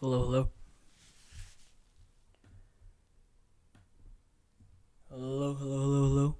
Hello, hello. Hello, hello, hello, hello.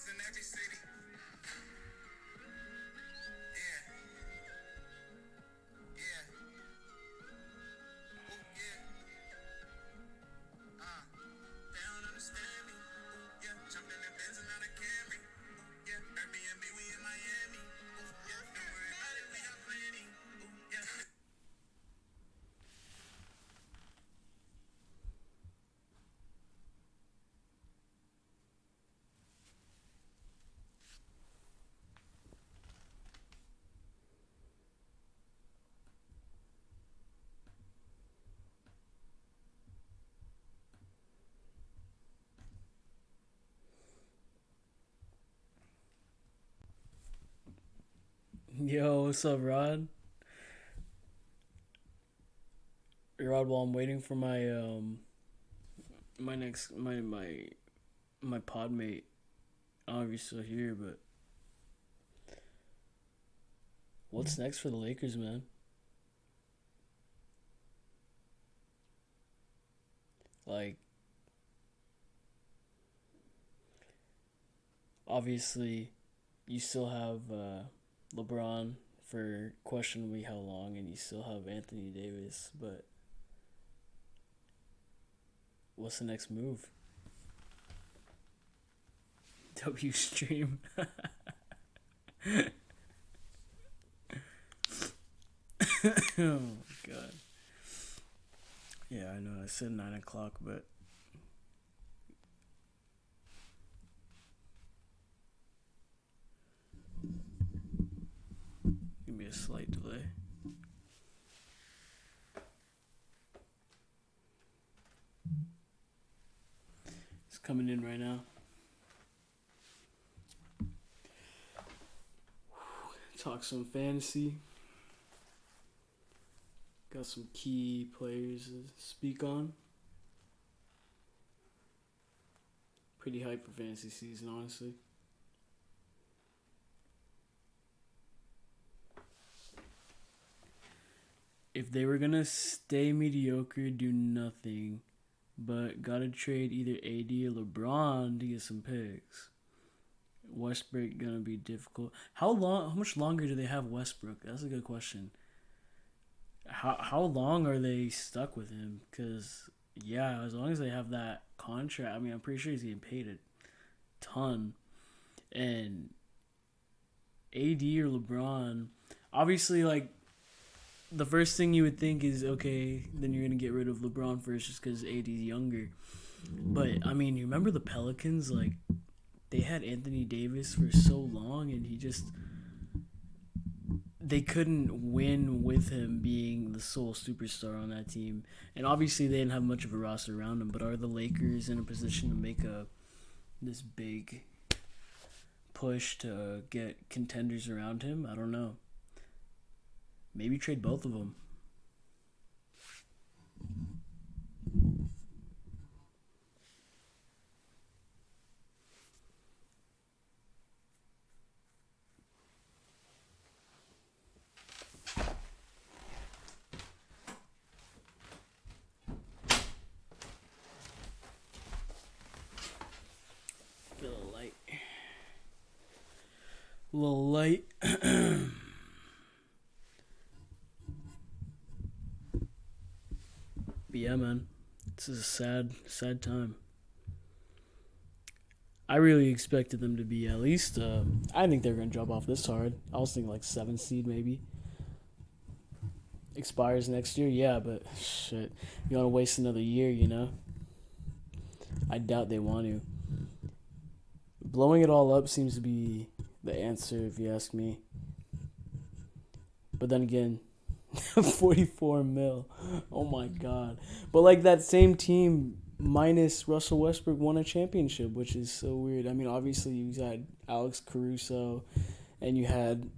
In every city. Yeah. Yeah. Oh, yeah. They don't understand me. Yeah. Jumped in the Benz and not a Camry. Yeah. Airbnb, we in Miami. Yeah. Don't worry about it, we got plenty. Yeah. Yo, what's up, Rod? Rod, while I'm waiting for my next my pod mate, I don't know if you're still here, but what's next for the Lakers, man? Like, obviously, you still have LeBron for questionably how long, and you still have Anthony Davis, but what's the next move? W stream. Oh god. Yeah, I know. I said 9 o'clock, but give me a slight delay. It's coming in right now. Talk some fantasy. Got some key players to speak on. Pretty hyped for fantasy season, honestly. If they were gonna stay mediocre, do nothing, but gotta trade either AD or LeBron to get some picks. Westbrook gonna be difficult. How long? How much longer do they have Westbrook? That's a good question. How long are they stuck with him? Because yeah, as long as they have that contract, I mean, I'm pretty sure he's getting paid a ton. And AD or LeBron, obviously, like the first thing you would think is okay, then you're gonna get rid of LeBron first just because AD's younger. But I mean, you remember the Pelicans? Like they had Anthony Davis for so long, and he just they couldn't win with him being the sole superstar on that team. And obviously, they didn't have much of a roster around him. But are the Lakers in a position to make a this big push to get contenders around him. I don't know. Maybe trade both of them. A little light. A little light. But yeah, man, this is a sad time. I really expected them to be at least. I think they're gonna drop off this hard. I was thinking like 7th seed maybe. Expires next year, yeah, but shit, you want to waste another year, you know? I doubt they want to. Blowing it all up seems to be the answer, if you ask me. But then again, 44 mil. Oh my god. But like that same team minus Russell Westbrook won a championship, which is so weird. I mean, obviously you had Alex Caruso and you had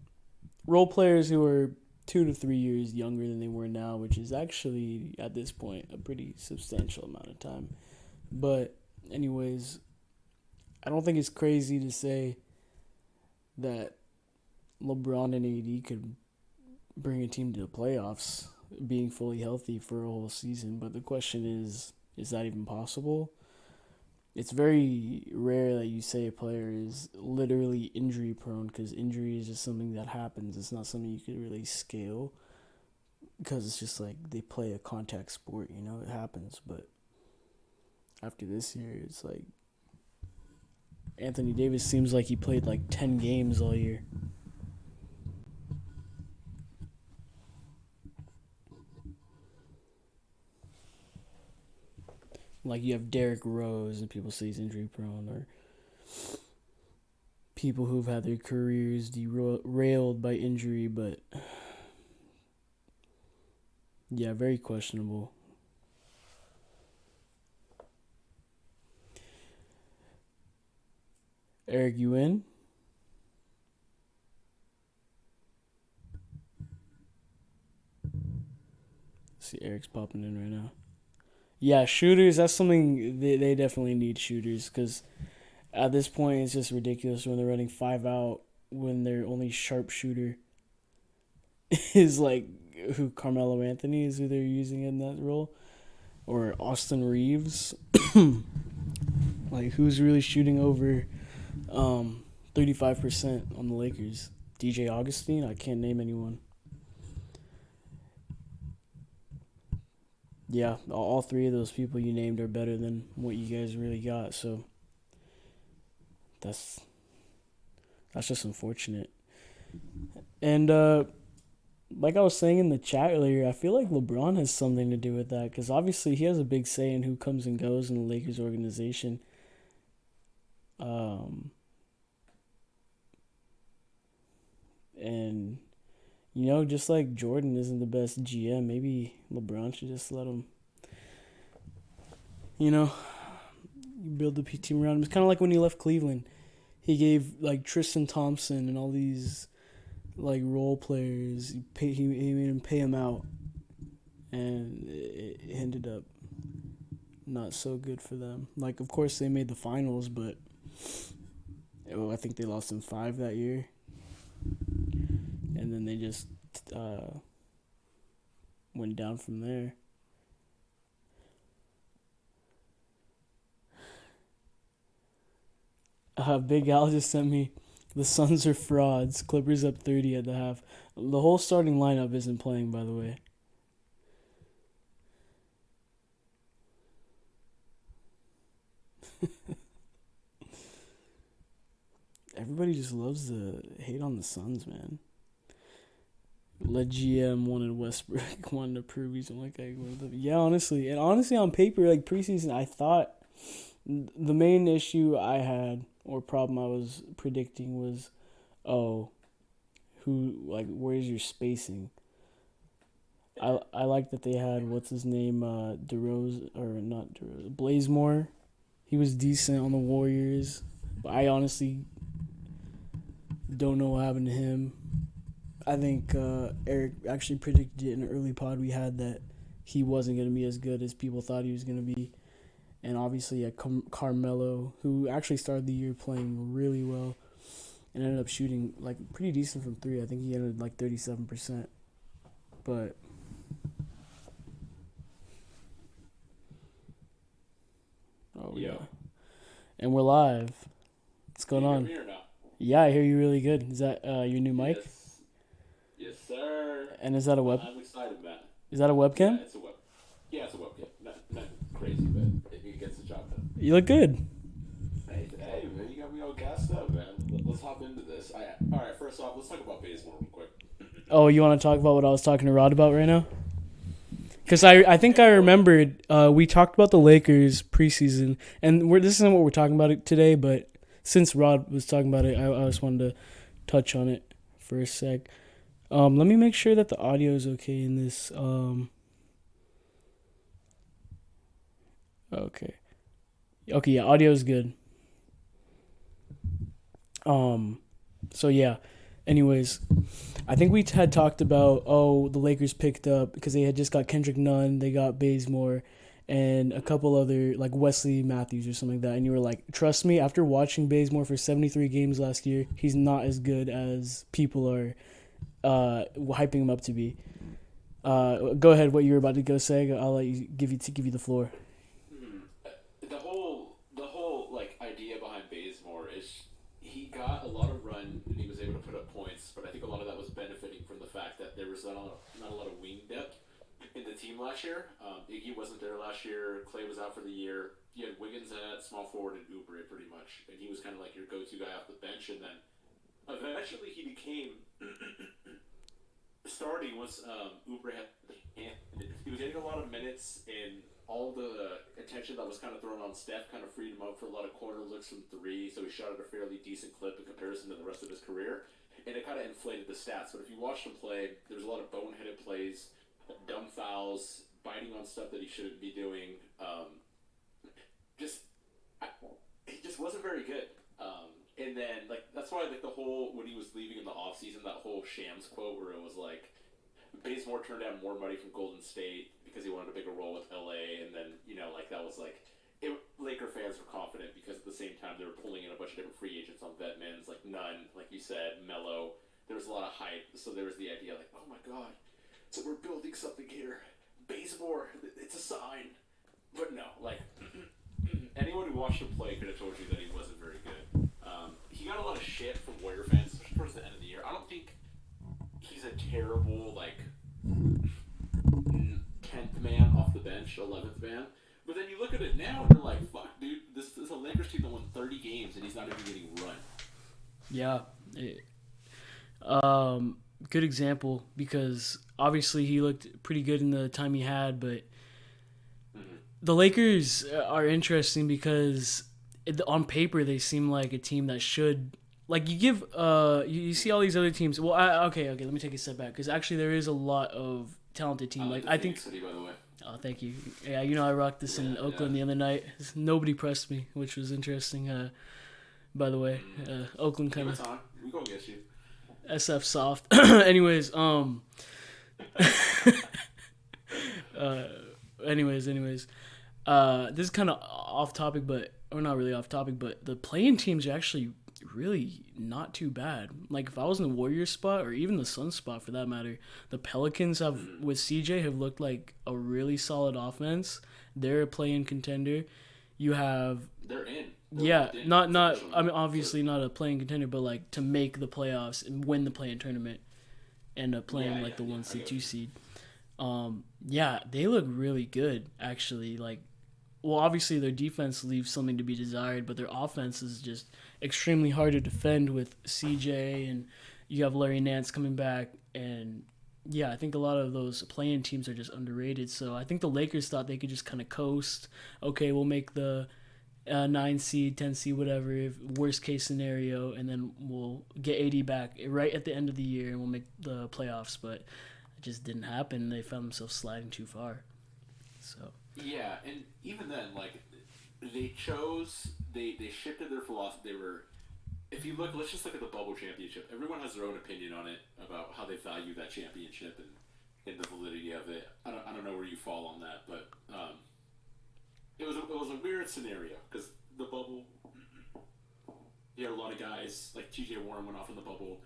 role players who were 2 to 3 years younger than they were now, which is actually at this point a pretty substantial amount of time. But anyways, I don't think it's crazy to say that LeBron and AD could bring a team to the playoffs being fully healthy for a whole season. But the question is that even possible? It's very rare that you say a player is literally injury prone, because injury is just something that happens. It's not something you could really scale, because it's just like they play a contact sport, you know, it happens. But after this year, it's like Anthony Davis seems like he played like 10 games all year. Like you have Derrick Rose and people say he's injury prone, or people who've had their careers derailed by injury, but yeah, very questionable. Eric, you in? See, Eric's popping in right now. Yeah, shooters, that's something they definitely need shooters, because at this point it's just ridiculous when they're running 5 out when their only sharpshooter is like who Carmelo Anthony is, who they're using in that role, or Austin Reeves. Like who's really shooting over 35% on the Lakers? DJ Augustine? I can't name anyone. Yeah, all three of those people you named are better than what you guys really got. So that's just unfortunate. And like I was saying in the chat earlier, I feel like LeBron has something to do with that, because obviously he has a big say in who comes and goes in the Lakers organization. And you know, just like Jordan isn't the best GM, maybe LeBron should just let him, you know, build the team around him. It's kind of like when he left Cleveland. He gave like Tristan Thompson and all these like role players. He made him pay him out, and it ended up not so good for them. Like, of course, they made the finals, but I think they lost in 5 that year. And then they just went down from there. Big Al just sent me, the Suns are frauds. Clippers up 30 at the half. The whole starting lineup isn't playing, by the way. Everybody just loves to hate on the Suns, man. Let GM wanted Westbrook, wanted to prove he's only guy. Yeah, honestly. And honestly, on paper, like preseason, I thought the main issue I had, or problem I was predicting, was, where's your spacing? I like that they had, what's his name, Blazemore. He was decent on the Warriors. But I honestly don't know what happened to him. I think Eric actually predicted it in an early pod we had that he wasn't going to be as good as people thought he was going to be. And obviously, Carmelo, who actually started the year playing really well and ended up shooting like pretty decent from three. I think he ended like 37%. But yeah. And we're live. What's going on? Here now. Yeah, I hear you really good. Is that your new mic? Yes, sir. And is that a web? I'm excited, man. Is that a webcam? Yeah, it's a web. Yeah, it's a webcam. Not crazy, but it gets the job done. You look good. Hey, man, you got me all gassed up, man. Let's hop into this. All right, first off, let's talk about baseball real quick. Oh, you want to talk about what I was talking to Rod about right now? Because I think I remembered we talked about the Lakers preseason, and this isn't what we're talking about today, but since Rod was talking about it, I just wanted to touch on it for a sec. Let me make sure that the audio is okay in this. Okay, yeah, audio is good. So yeah. Anyways, I think we had talked about the Lakers picked up because they had just got Kendrick Nunn, they got Bazemore, and a couple other like Wesley Matthews or something like that. And you were like, trust me, after watching Bazemore for 73 games last year, he's not as good as people are hyping him up to be. Go ahead, what you were about to go say. I'll let you give you the floor. The whole like idea behind Bazemore is he got a lot of run and he was able to put up points, but I think a lot of that was benefiting from the fact that there was not a lot of wing depth in the team last year. Iggy wasn't there last year. Clay was out for the year. You had Wiggins at small forward and Oubre pretty much, and he was kind of like your go-to guy off the bench. And then eventually he became starting once Oubre had the hand. He was getting a lot of minutes, and all the attention that was kind of thrown on Steph kind of freed him up for a lot of corner looks from three, so he shot at a fairly decent clip in comparison to the rest of his career, and it kind of inflated the stats. But if you watched him play, there was a lot of boneheaded plays, dumb fouls, biting on stuff that he shouldn't be doing. He just wasn't very good. And then, like, that's why, like, the whole, when he was leaving in the offseason, that whole Shams quote where it was like, Bazemore turned down more money from Golden State because he wanted a bigger role with LA, and then, you know, like, that was like, Laker fans were confident because at the same time they were pulling in a bunch of different free agents on vet mins, like Nunn, like you said, Melo. There was a lot of hype, so there was the idea, like, oh my god, so we're building something here. Bazemore, it's a sign. But no, like, anyone who watched him play could have told you that he wasn't very good. He got a lot of shit from Warrior fans, especially towards the end of the year. I don't think he's a terrible, like, 10th man off the bench, 11th man. But then you look at it now and you're like, fuck, dude, this is a Lakers team that won 30 games and he's not even getting run. Yeah. Good example because obviously he looked pretty good in the time he had, but the Lakers are interesting because on paper they seem like a team that should, like, you give you see all these other teams. Well, okay, let me take a step back because actually there is a lot of talented team. Like I think. City, by the way. Oh, thank you. Yeah, you know I rocked this in Oakland the other night. Nobody pressed me, which was interesting. By the way, Oakland kind of. We gonna get you. SF soft. Anyways, anyways, this is kind of off topic, or not really off topic, but the play-in teams are actually really not too bad. Like if I was in the Warriors spot or even the Suns spot for that matter, the Pelicans with CJ have looked like a really solid offense. They're a play-in contender. You have they're in. Not I mean obviously not a play-in contender, but like to make the playoffs and win the play-in tournament, end up playing the 1 seed, 2 seed. They look really good actually. Like, well, obviously their defense leaves something to be desired, but their offense is just extremely hard to defend with CJ, and you have Larry Nance coming back, and I think a lot of those play-in teams are just underrated. So I think the Lakers thought they could just kind of coast. Okay, we'll make the 9 seed, 10 seed, whatever, worst case scenario, and then we'll get AD back right at the end of the year, and we'll make the playoffs. But it just didn't happen. They found themselves sliding too far. So. Yeah, and even then, like, they shifted their philosophy. if you look, let's just look at the bubble championship. Everyone has their own opinion on it about how they value that championship and the validity of it. I don't know where you fall on that, but it was a weird scenario because the bubble. You had a lot of guys like T.J. Warren went off in the bubble.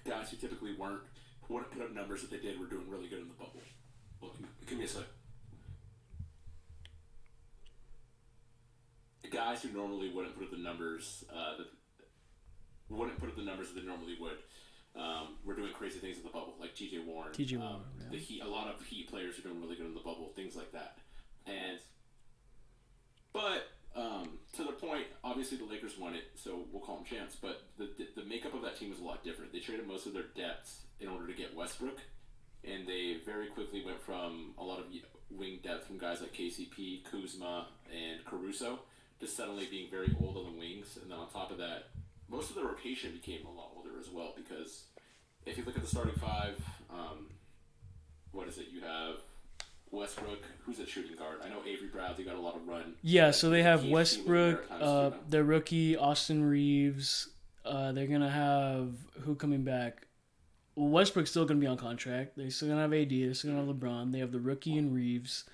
Guys who typically wouldn't put up numbers that they did were doing really good in the bubble. Well, give me a sec. The guys who normally wouldn't put up the numbers that they normally would were doing crazy things in the bubble, like T.J. Warren. T.J. Warren, the Heat, a lot of Heat players are doing really good in the bubble, things like that. But to the point, obviously the Lakers won it, so we'll call them champs. But the makeup of that team was a lot different. They traded most of their depth in order to get Westbrook, and they very quickly went from a lot of wing depth from guys like KCP, Kuzma, and Caruso to suddenly being very old on the wings. And then on top of that, most of the rotation became a lot older as well, because if you look at the starting five, what is it? You have Westbrook, who's at shooting guard? I know Avery Bradley got a lot of run. Yeah, so they have Westbrook, their rookie, Austin Reeves. They're going to have who coming back? Well, Westbrook's still going to be on contract. They're still going to have AD. They're still going to have LeBron. They have the rookie and Reeves.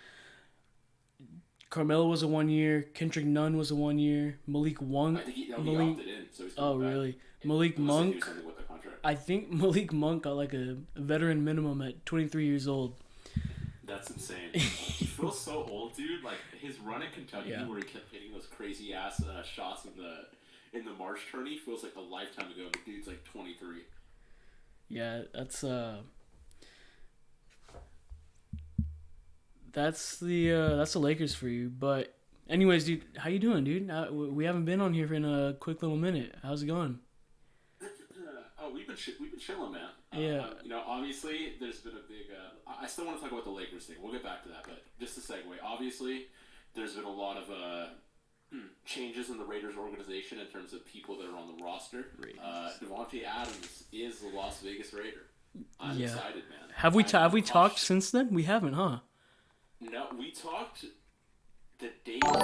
Carmelo was a 1 year. Kendrick Nunn was a 1 year. Malik Monk. I think he opted in, so he's oh, back. Really? Malik Monk. With the contract. I think Malik Monk got like a veteran minimum at 23 years old. That's insane. He feels so old, dude. Like his run in Kentucky, where he kept hitting those crazy ass shots in the March tourney, feels like a lifetime ago. The dude's like 23. Yeah, that's the Lakers for you. But anyways, dude, how you doing, dude? We haven't been on here in a quick little minute. How's it going? We've been chilling, man. Yeah. Obviously, there's been a big. I still want to talk about the Lakers thing. We'll get back to that, but just to segue, obviously, there's been a lot of changes in the Raiders organization in terms of people that are on the roster. Davante Adams is the Las Vegas Raider. I'm excited, man. Have we talked since then? We haven't, huh? No, we talked the day before.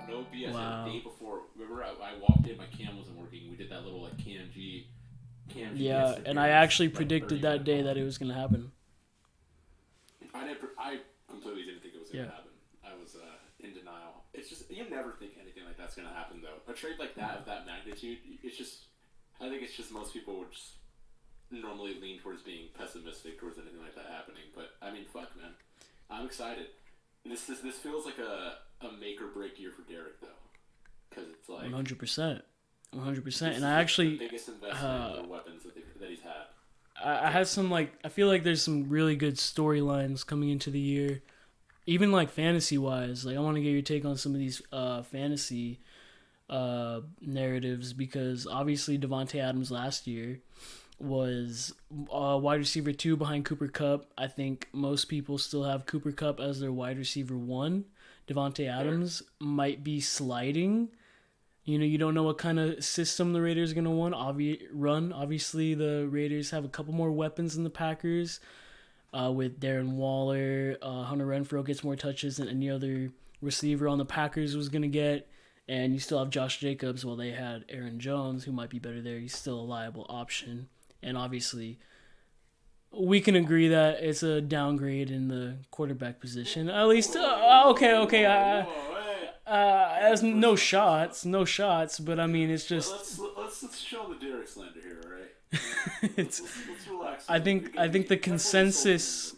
No BS. Wow. The day before. Remember, I walked in, my cam wasn't working. We did that little like KMG. Yeah, and I actually predicted that day that it was gonna happen. I completely didn't think it was gonna happen. I was in denial. It's just you never think anything like that's gonna happen though. A trade like that of that magnitude, it's just I think it's just most people would just normally lean towards being pessimistic towards anything like that happening. But I mean, fuck, man, I'm excited. This feels like a make or break year for Derrick though, because it's like 100%. 100%, and I actually the biggest investment in the weapons that he's had. I have some I feel like there's some really good storylines coming into the year, even like fantasy wise. Like I want to get your take on some of these fantasy narratives, because obviously Davante Adams last year was wide receiver 2 behind Cooper Kupp. I think most people still have Cooper Kupp as their wide receiver 1. Davante Adams might be sliding. You don't know what kind of system the Raiders are going to run. Obviously, the Raiders have a couple more weapons than the Packers. With Darren Waller, Hunter Renfrow gets more touches than any other receiver on the Packers was going to get. And you still have Josh Jacobs. Well, they had Aaron Jones, who might be better there. He's still a liable option. And obviously, we can agree that it's a downgrade in the quarterback position. At least, okay. As no shots, but I mean, it's just. Let's show the Derrick slander here, all right? Let's relax. I think the consensus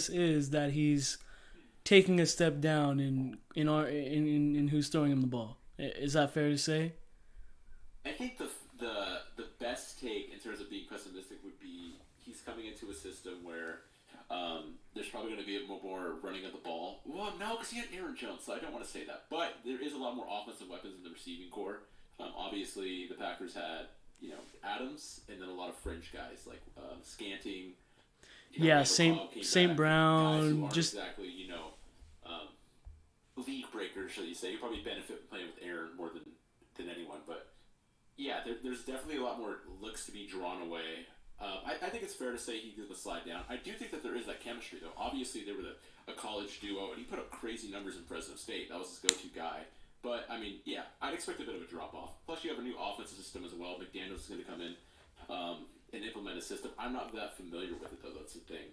is that he's taking a step down in who's throwing him the ball. Is that fair to say? I think the best take in terms of being pessimistic would be he's coming into a system where there's probably going to be a more running of the ball. Well, no, because he had Aaron Jones, so I don't want to say that. But there is a lot more offensive weapons in the receiving core. Obviously, the Packers had Adams, and then a lot of fringe guys like Scanting. St. Brown, guys just exactly league breakers, shall you say? You probably benefit from playing with Aaron more than anyone, but yeah, there's definitely a lot more looks to be drawn away. I think it's fair to say he did the slide down. I do think that there is that chemistry, though. Obviously, they were a college duo, and he put up crazy numbers in Fresno State. That was his go-to guy. But I mean, yeah, I'd expect a bit of a drop off. Plus, you have a new offensive system as well. McDaniel's is going to come in and implement a system. I'm not that familiar with it though. That's the thing.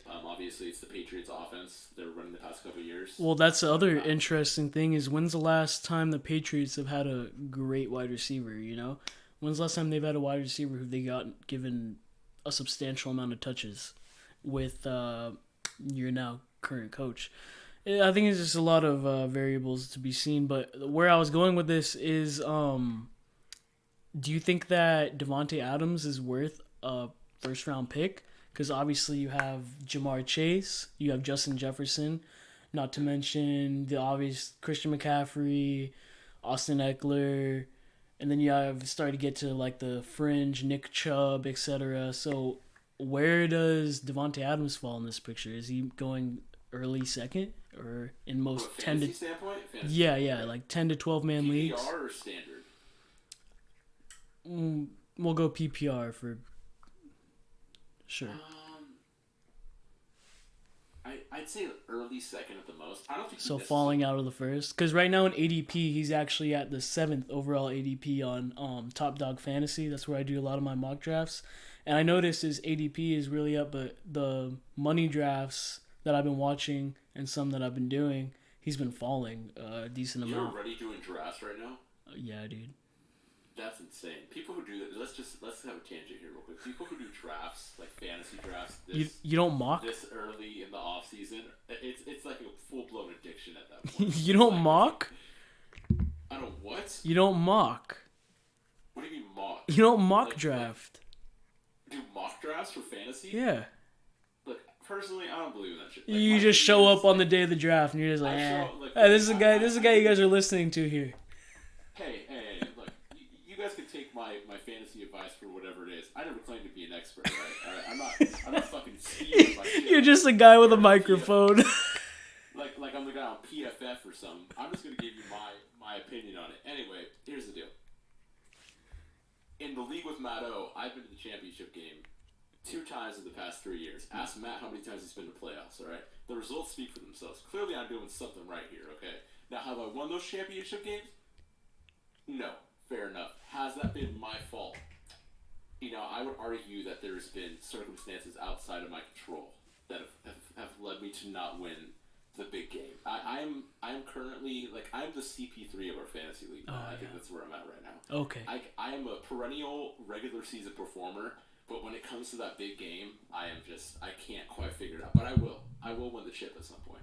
Obviously, it's the Patriots' offense. They're running the past couple of years. Well, that's the other interesting thing is when's the last time the Patriots have had a great wide receiver, you know? When's the last time they've had a wide receiver who they got given a substantial amount of touches with your now current coach? I think it's just a lot of variables to be seen, but where I was going with this is do you think that Davante Adams is worth a first-round pick? Because obviously you have Jamar Chase, you have Justin Jefferson, not to mention the obvious Christian McCaffrey, Austin Eckler, and then you have started to get to like the fringe, Nick Chubb, etc. So where does Davante Adams fall in this picture? Is he going early second or in most From a 10 to fantasy standpoint? Fantasy yeah, standpoint. like 10 to 12 man leagues? PPR or standard? We'll go PPR for sure. I'd say early second at the most. I don't think So falling out of the first, because right now in ADP he's actually at the 7th overall ADP on Top Dog Fantasy. That's where I do a lot of my mock drafts, and I noticed his ADP is really up, but the money drafts that I've been watching and some that I've been doing, he's been falling a decent You're amount. already doing drafts right now? Yeah, dude. That's insane. People who do that, let's have a tangent here real quick. People who do drafts, like fantasy drafts, You don't mock? this early in the off season, it's like a full blown addiction at that point. You don't Like, mock? I don't what? You don't mock. What do you mean mock? You don't mock Like, draft. do mock drafts for fantasy? Yeah. Look, personally, I don't believe in that shit. You my just opinion show is, up on the day of the draft and you're just like, I show eh. up, like, Hey, this is the guy you guys are listening to here. Hey, look, you guys can take my fantasy advice for whatever it is. I never claimed to be an expert, right? I'm not fucking stealing my shit. You're just a guy with a microphone. Like I'm the guy on PFF or something. I'm just gonna give you my opinion on it. Anyway, here's the deal. In the league with Matt O, I've been to the championship game 2 times in the past 3 years. Ask Matt how many times he's been to playoffs, alright? The results speak for themselves. Clearly I'm doing something right here, okay? Now, have I won those championship games? No. Fair enough. Has that been my fault? You know, I would argue that there's been circumstances outside of my control that have led me to not win the big game. I am currently, like, I'm the CP3 of our fantasy league. I think that's where I'm at right now. Okay. I am a perennial regular season performer, but when it comes to that big game, I can't quite figure it out. But I will win the chip at some point.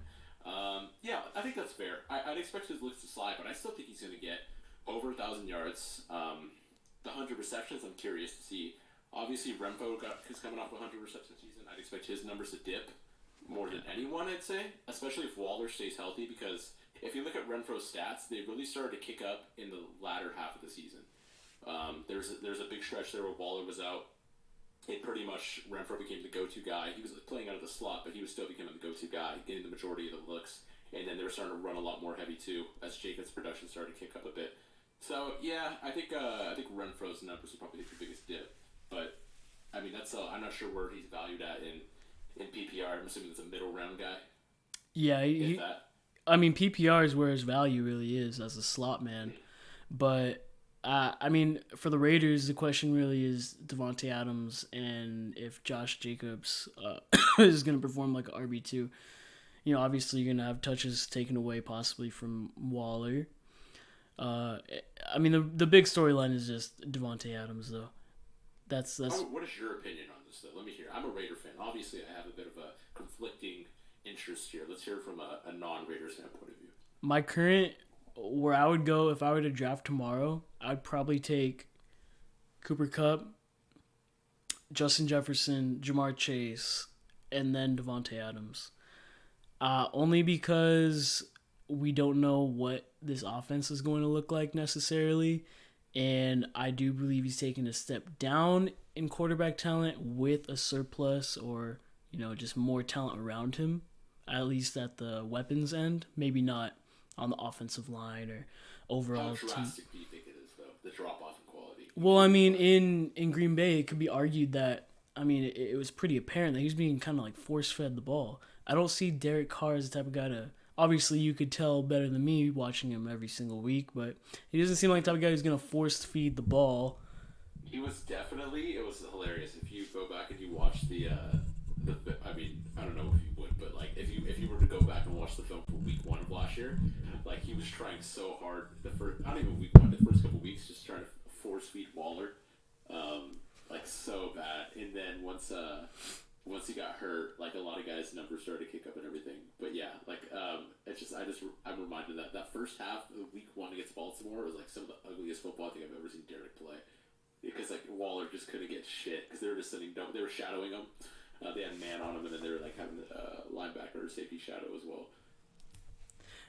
Yeah, I think that's fair. I'd expect his looks to slide, but I still think he's going to get over 1,000 yards. The 100 receptions, I'm curious to see. Obviously, Renfro is coming off a 100 reception season. I'd expect his numbers to dip more than anyone, I'd say, especially if Waller stays healthy, because if you look at Renfro's stats, they really started to kick up in the latter half of the season. There's a big stretch there where Waller was out. It pretty much, Renfro became the go-to guy. He was playing out of the slot, but he was still becoming the go-to guy, getting the majority of the looks. And then they were starting to run a lot more heavy too, as Jacobs' production started to kick up a bit. So yeah, I think Renfro's numbers will probably take the biggest dip. But I mean, I'm not sure where he's valued at in PPR. I'm assuming it's a middle round guy. Yeah, I mean PPR is where his value really is as a slot man. But I mean, for the Raiders, the question really is Davante Adams and if Josh Jacobs is going to perform like an RB2. You know, obviously you're going to have touches taken away possibly from Waller. I mean, the big storyline is just Davante Adams, though. That's. What is your opinion on this, though? Let me hear. I'm a Raider fan. Obviously, I have a bit of a conflicting interest here. Let's hear it from a non-Raiders fan point of view. My current, where I would go if I were to draft tomorrow, I'd probably take Cooper Kupp, Justin Jefferson, Jamar Chase, and then Davante Adams. Only because we don't know what this offense is going to look like necessarily. And I do believe he's taking a step down in quarterback talent with a surplus or, you know, just more talent around him, at least at the weapons end. Maybe not on the offensive line or overall How drastic do you think it is, though, the drop-off in quality? Well, I mean, in Green Bay, it could be argued that, I mean, it was pretty apparent that he was being kind of like force-fed the ball. I don't see Derek Carr as the type of guy to... obviously you could tell better than me watching him every single week, but he doesn't seem like the type of guy who's gonna force feed the ball. He was definitely. It was hilarious. If you go back and you watch I mean, I don't know if you would, but like if you were to go back and watch the film for week 1 of last year, like he was trying so hard not even week 1, the first couple weeks, just trying to force feed Waller, like so bad. And then once he got hurt, like a lot of guys' numbers started to kick up and everything. But yeah, like I'm reminded that first half of week 1 against Baltimore was like some of the ugliest football I think I've ever seen Derrick play. Because like Waller just couldn't get shit because they were just sitting down. They were shadowing him. They had man on him, and then they were like having linebacker or safety shadow as well.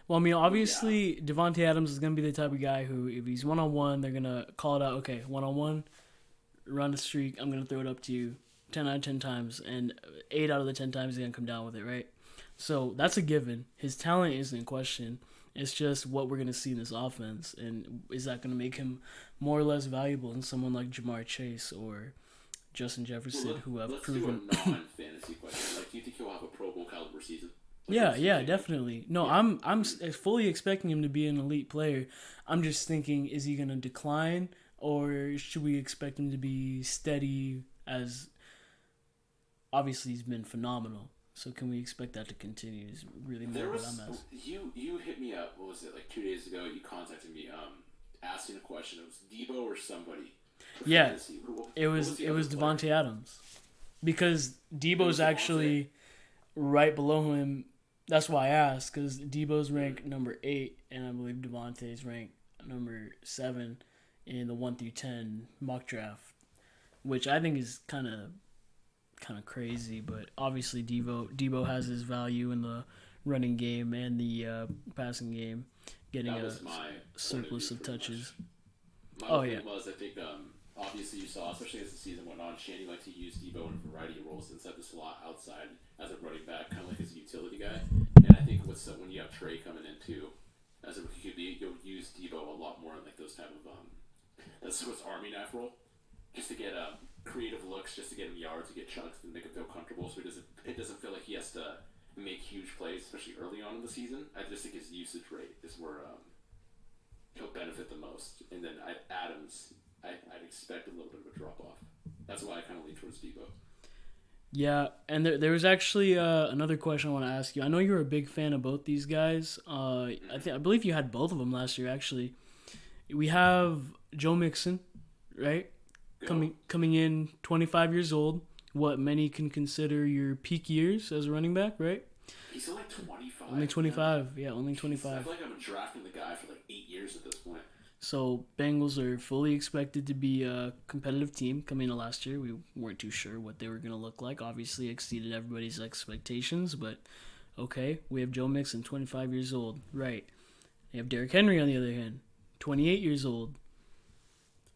Well, I mean, obviously, Davante Adams is going to be the type of guy who, if he's one-on-one, they're going to call it out, okay, one-on-one, run the streak, I'm going to throw it up to you 10 out of 10 times, and 8 out of the 10 times he's going to come down with it, right? So that's a given. His talent isn't in question. It's just what we're going to see in this offense, and is that going to make him more or less valuable than someone like Jamar Chase or Justin Jefferson, who have proven... Let's do a non-fantasy question. Like, do you think he'll have a Pro Bowl caliber season? Yeah, definitely. No, yeah. I'm fully expecting him to be an elite player. I'm just thinking, is he going to decline, or should we expect him to be steady? As obviously he's been phenomenal, so can we expect that to continue? Is really more what I'm asking. You hit me up. What was it, like 2 days ago? You contacted me, asking a question. It was Deebo or somebody. Yeah, it was Davante Adams, because Deebo's actually right below him. That's why I asked, because Deebo's ranked number 8, and I believe Davante's ranked number 7 in the 1 through 10 mock draft, which I think is kind of crazy. But obviously Deebo has his value in the running game and the passing game, getting a surplus of touches. My thing was, I think obviously you saw, especially as the season went on, Shanny liked to use Deebo in a variety of roles inside the slot, outside, as a running back, kind of like as a utility guy. And I think when you have Trey coming in too, as a rookie QB, you'll use Deebo a lot more in like those type of that's Swiss Army knife role, just to get creative looks, just to get him yards, to get chunks, and make him feel comfortable, so it doesn't feel like he has to make huge plays, especially early on in the season. I just think his usage rate is where he'll benefit the most. And then Adams, I'd expect a little bit of a drop off. That's why I kind of lean towards Deebo. Yeah, and there was actually another question I want to ask you. I know you're a big fan of both these guys. I believe you had both of them last year. Actually, we have Joe Mixon, right? Coming in 25 years old. What many can consider your peak years as a running back, right? He's only 25. Only 25. Yeah, only 25. I feel like I've been drafting the guy for like 8 years at this point. So Bengals are fully expected to be a competitive team coming into last year. We weren't too sure what they were going to look like. Obviously exceeded everybody's expectations, but okay. We have Joe Mixon, 25 years old. Right. They have Derrick Henry on the other hand, 28 years old.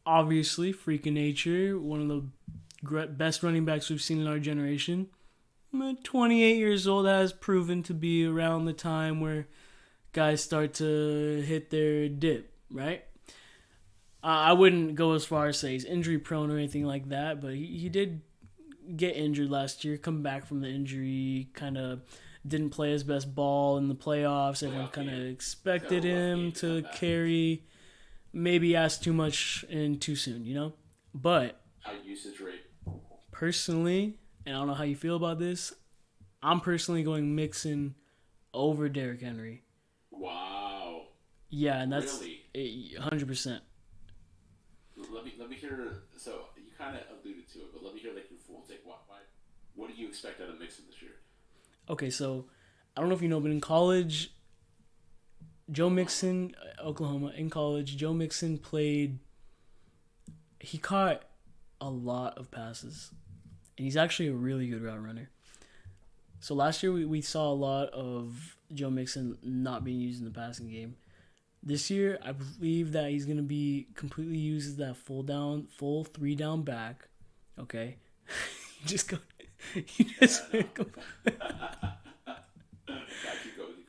Obviously, freak of nature, one of the best running backs we've seen in our generation. 28 years old has proven to be around the time where guys start to hit their dip, right? I wouldn't go as far as say he's injury prone or anything like that, but he did get injured last year, come back from the injury, kind of didn't play his best ball in the playoffs. Everyone kind of expected him to carry, maybe asked too much and too soon, you know? But high usage rate. Personally, and I don't know how you feel about this, I'm personally going Mixon over Derrick Henry. Wow. Yeah, and that's really? 100%. Let me hear. So you kind of alluded to it, but let me hear like your full take. What do you expect out of Mixon this year? Okay, so I don't know if you know, but in college, Joe Mixon, Oklahoma, in college, Joe Mixon he caught a lot of passes, and he's actually a really good route runner. So last year we saw a lot of Joe Mixon not being used in the passing game. This year, I believe that he's going to be completely used as that full 3-down back. Okay? Keep going. Keep going. Don't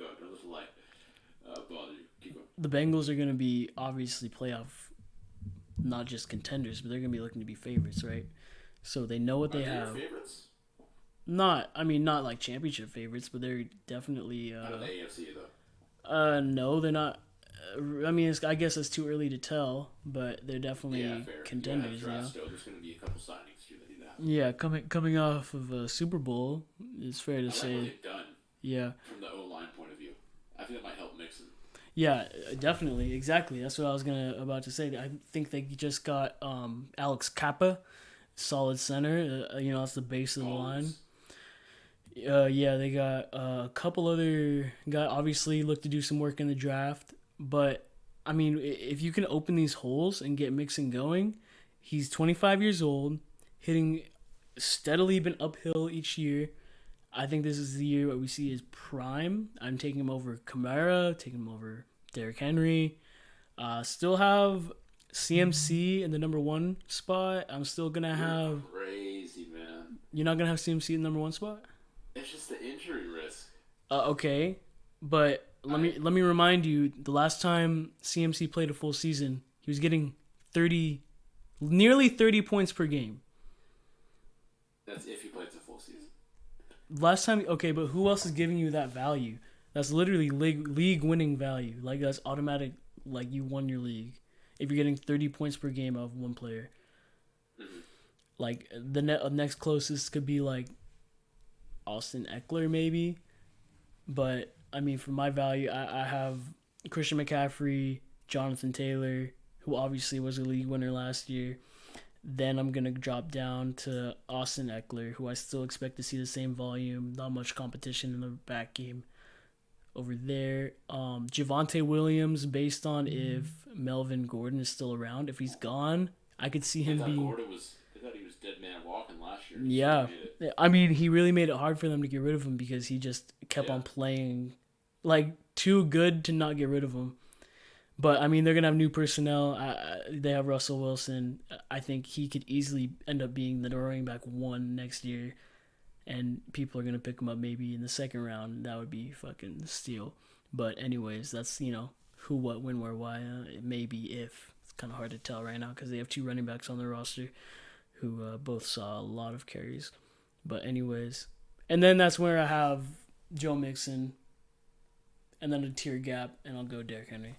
let the light bother you. Keep going. The Bengals are going to be obviously playoff, not just contenders, but they're going to be looking to be favorites, right? So they know what they have. Favorites? Not like championship favorites, but they're definitely... out of the AFC, though. No, they're not. I mean, I guess it's too early to tell, but they're definitely Yeah, fair. contenders. You You have know. draft still. There's going to be a couple signings too that need to happen. Yeah, coming off of a Super Bowl, it's fair to I like what say. they've done Yeah, from the O line point of view. I think that might help Mixon. yeah, definitely, exactly. That's what I was about to say. I think they just got Alex Kappa, solid center. That's the base of the line. Bones. Yeah, they got a couple other guys. Obviously, look to do some work in the draft, but I mean, if you can open these holes and get Mixon going, he's 25 years old, hitting steadily been uphill each year. I think this is the year where we see his prime. I'm taking him over Kamara, taking him over Derrick Henry. Still have CMC in the number one spot. I'm still gonna have. Crazy, man. You're not gonna have CMC in the number one spot. It's just the injury risk. Okay, but let me remind you, the last time CMC played a full season, he was getting nearly 30 points per game. That's if he plays a full season. Last time, okay, but who else is giving you that value? That's literally league winning value. Like that's automatic. Like you won your league if you're getting 30 points per game of one player. Mm-hmm. Like the next closest could be like Austin Eckler maybe, but I mean for my value, I have Christian McCaffrey, Jonathan Taylor, who obviously was a league winner last year. Then I'm gonna drop down to Austin Eckler, who I still expect to see the same volume, not much competition in the back game over there. Javonte Williams, based on if Melvin Gordon is still around. If he's gone, I could see him being. I thought he was dead man walking last year. Yeah, I mean, he really made it hard for them to get rid of him because he just kept on playing like too good to not get rid of him. But I mean, they're gonna have new personnel. They have Russell Wilson. I think he could easily end up being the running back one next year, and people are gonna pick him up maybe in the second round. That would be fucking steal. But anyways, that's who, what, when, where, why. Maybe if it's kind of hard to tell right now because they have two running backs on their roster who both saw a lot of carries. But anyways, and then that's where I have Joe Mixon, and then a tier gap, and I'll go Derrick Henry.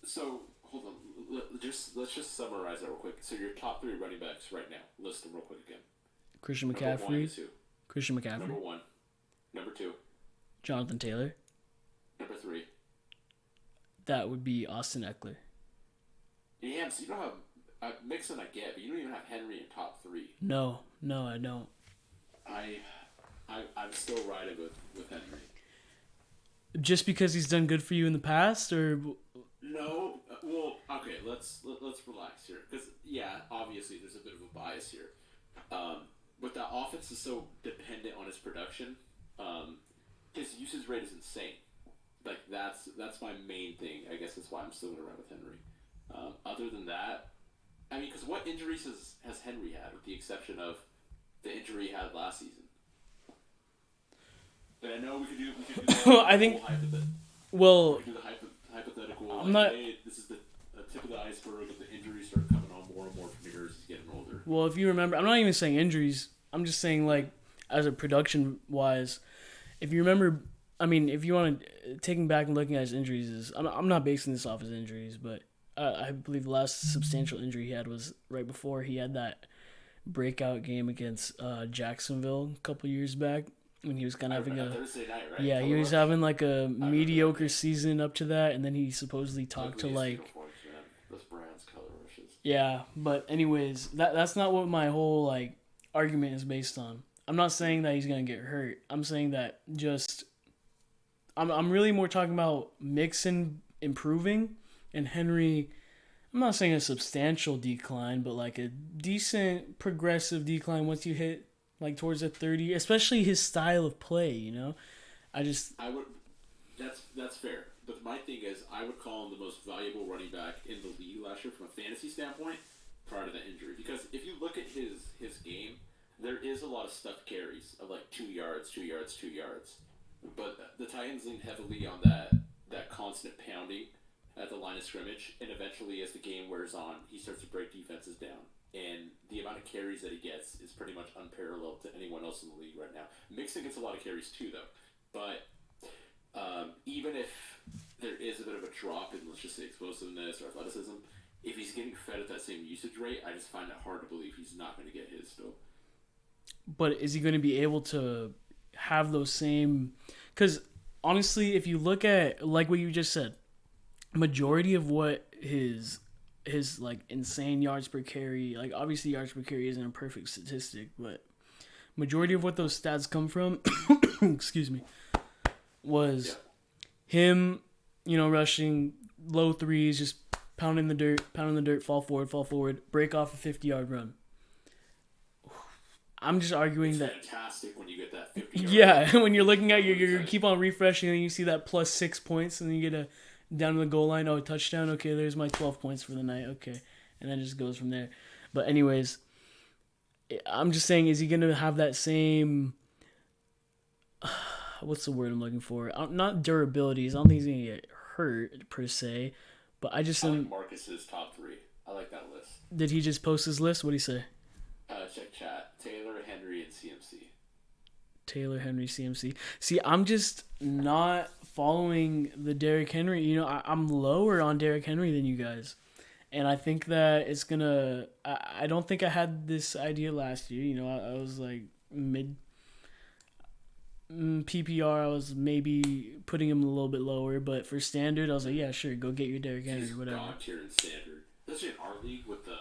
So hold on, let's just summarize that real quick. So your top three running backs right now. List them real quick again. Christian Number one McCaffrey. is who? Christian McCaffrey. Number one. Number two. Jonathan Taylor. Number three. That would be Austin Eckler. Yeah, so you don't have Mixon. I get, but you don't even have Henry in top three. No, I don't. I'm still riding with Henry. Just because he's done good for you in the past, or No, well, okay. Let's relax here, because obviously there's a bit of a bias here. But that offense is so dependent on his production. His usage rate is insane. Like that's my main thing. I guess that's why I'm still gonna ride with Henry. Other than that, I mean, because what injuries has Henry had, with the exception of the injury he had last season? And I know we could do I think. Well, we could do the hypothetical. I'm not. Hey, this is the tip of the iceberg, and the injuries start coming on more and more from years he's getting older. Well, if you remember, I'm not even saying injuries. I'm just saying like as a production wise, if you remember. I mean, if you want to taking back and looking at his injuries, I'm not basing this off his injuries, but I believe the last substantial injury he had was right before he had that breakout game against Jacksonville a couple years back when he was kind of having a Thursday night, right? yeah, he was having like a mediocre season up to that, and then he supposedly talked to like those Browns color rushes. Yeah, but anyways, that's not what my whole like argument is based on. I'm not saying that he's gonna get hurt. I'm saying that just. I'm really more talking about Mixon improving and Henry. I'm not saying a substantial decline, but like a decent progressive decline once you hit like towards the 30, especially his style of play. I would. That's fair, but my thing is, I would call him the most valuable running back in the league last year from a fantasy standpoint prior to that injury. Because if you look at his game, there is a lot of stuff carries of like 2 yards, 2 yards, 2 yards. But the Titans lean heavily on that constant pounding at the line of scrimmage, and eventually, as the game wears on, he starts to break defenses down. And the amount of carries that he gets is pretty much unparalleled to anyone else in the league right now. Mixon gets a lot of carries too, though. But Even if there is a bit of a drop in, let's just say, explosiveness or athleticism, if he's getting fed at that same usage rate, I just find it hard to believe he's not going to get his still. But is he going to be able to have those same? Because honestly, if you look at like what you just said, majority of what his like insane yards per carry, like obviously yards per carry isn't a perfect statistic, but majority of what those stats come from, excuse me, was him, rushing low threes, just pounding the dirt, fall forward, break off a 50-yard run. I'm just arguing It's that. fantastic when you get that 50 Yeah, when you're looking at you keep on refreshing and you see that plus 6 points and then you get down to the goal line, touchdown, okay, there's my 12 points for the night, okay. And then it just goes from there. But anyways, I'm just saying, is he going to have that same, what's the word I'm looking for? Not durability. I don't think he's going to get hurt per se, but I just... I like Marcus's top 3. I like that list. Did he just post his list? What did he say? Check chat. Taylor, Henry, and CMC. Taylor, Henry, CMC. See, I'm just not following the Derrick Henry. I'm lower on Derrick Henry than you guys. And I think that it's going to... I don't think I had this idea last year. I was like mid... PPR, I was maybe putting him a little bit lower. But for standard, I was like, yeah, sure, go get your Derrick Henry, whatever. God tier in standard. Especially in our league with the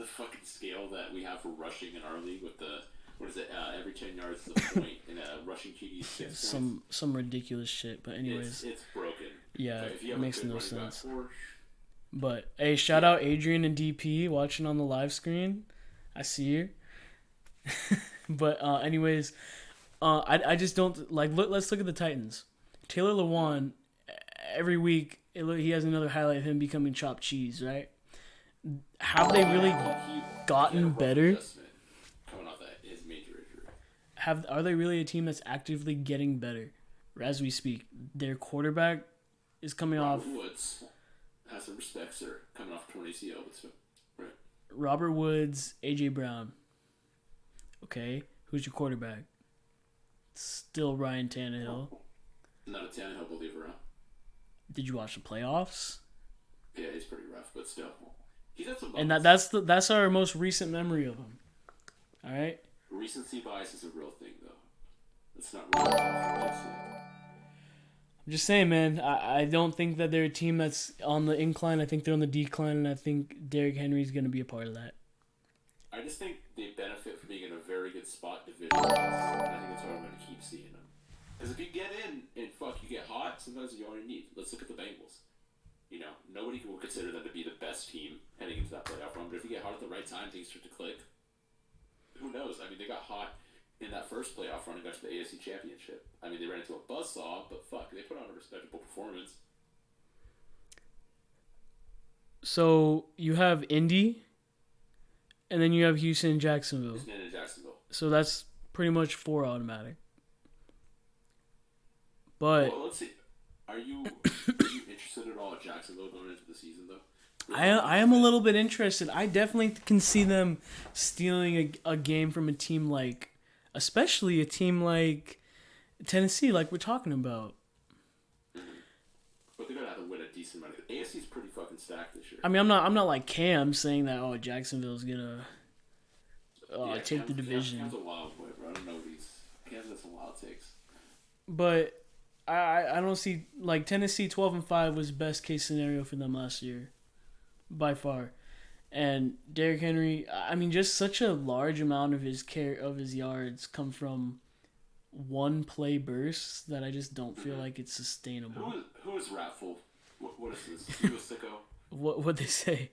fucking scale that we have for rushing in our league with the... What is it? Every 10 yards is a point in a rushing TD. Some ridiculous shit, but anyways, it's broken. Yeah, it makes no sense. For... But hey, shout out Adrian and DP watching on the live screen. I see you. But anyways, I just don't like. Let's look at the Titans. Taylor Lewan. Every week he has another highlight of him becoming chopped cheese, right? Have they really gotten better? Are they really a team that's actively getting better as we speak? Their quarterback is coming off. Robert Woods has some respect, sir. Coming off torn ACL, but still, right. Robert Woods, AJ Brown. Okay, who's your quarterback? Still Ryan Tannehill. Not a Tannehill believer, huh? Did you watch the playoffs? Yeah, he's pretty rough, but still, he's had some. And that's our most recent memory of him. All right. Recency bias is a real thing, though. It's not really. I'm just saying, man. I don't think that they're a team that's on the incline. I think they're on the decline, and I think Derrick Henry's going to be a part of that. I just think they benefit from being in a very good spot division-wise, and I think that's why I'm going to keep seeing them. Because if you get in and you get hot, sometimes you all you need. Let's look at the Bengals. Nobody will consider them to be the best team heading into that playoff run, but if you get hot at the right time, things start to click. Who knows? I mean, they got hot in that first playoff run and got to the AFC Championship. I mean, they ran into a buzzsaw, but they put on a respectable performance. So you have Indy, and then you have Houston and Jacksonville. Houston and Jacksonville. So that's pretty much 4 automatic. But well, let's see. Are you interested at all in Jacksonville going into the season, though? I am a little bit interested. I definitely can see them stealing a game from a team like, especially a team like Tennessee, like we're talking about. But they're gonna have to win a decent amount. AFC's pretty fucking stacked this year. I mean, I'm not like Cam saying that Jacksonville's gonna take the division. Cam's a wild boy, bro. I don't know Cam's got some wild takes. But I don't see like Tennessee 12-5 was best case scenario for them last year. By far. And Derrick Henry, I mean, just such a large amount of his yards come from one play bursts that I just don't feel like it's sustainable. Who is Ratful? What is this? Who is Sicko? What'd they say?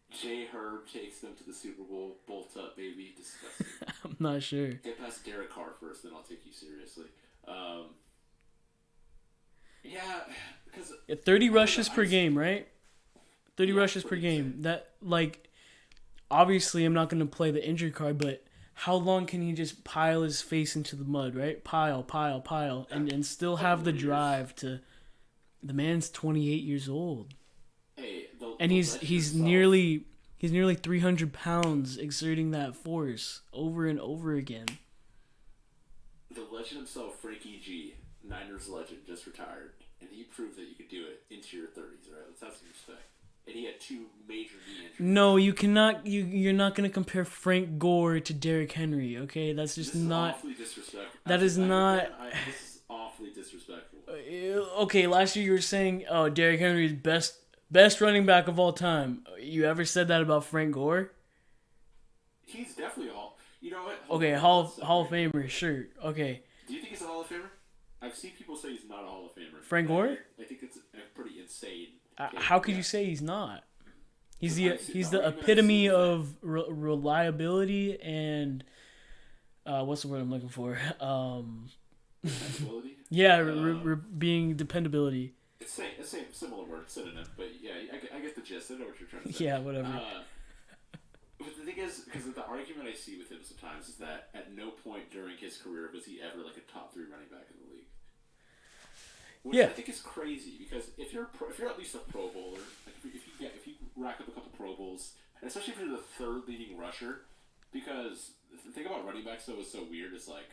J. Herb takes them to the Super Bowl. Bolt up, baby. Disgusting. I'm not sure. Get past Derek Carr first, then I'll take you seriously. Yeah, because 30 rushes per game, right? 30 rushes per game. That, like, obviously I'm not going to play the injury card, but how long can he just pile his face into the mud, right? Pile, and still have the drive to... The man's 28 years old. Hey, and he's nearly 300 pounds exerting that force over and over again. The legend himself, Frankie G, Niners legend, just retired, and he proved that you could do it into your 30s, right? Let's have some respect. And he had 2 major knee injuries. No, you cannot. You're not gonna compare Frank Gore to Derrick Henry. Okay, that's just This is not. awfully disrespectful. That is not. This is awfully disrespectful. Okay, last year you were saying, "Oh, Derrick Henry is best running back of all time." You ever said that about Frank Gore? He's definitely all. You know what? Okay, Hall of Famer, sure. Okay, Do you think he's a Hall of Famer? I've seen people say he's not a Hall of Famer. Frank Gore? I think it's a pretty insane. How could you say he's not? He's the argument epitome I've seen of reliability and what's the word I'm looking for? Dependability? Yeah, being dependability. It's same similar word, synonym, but yeah, I get the gist. I know what you're trying to say. Yeah, whatever. But the thing is, because the argument I see with him sometimes is that at no point during his career was he ever like a top 3 running back in the league. Which Yeah. I think is crazy because if you're at least a Pro Bowler, like if you rack up a couple Pro Bowls, and especially if you're the 3rd leading rusher, because the thing about running backs though is so weird. It's like,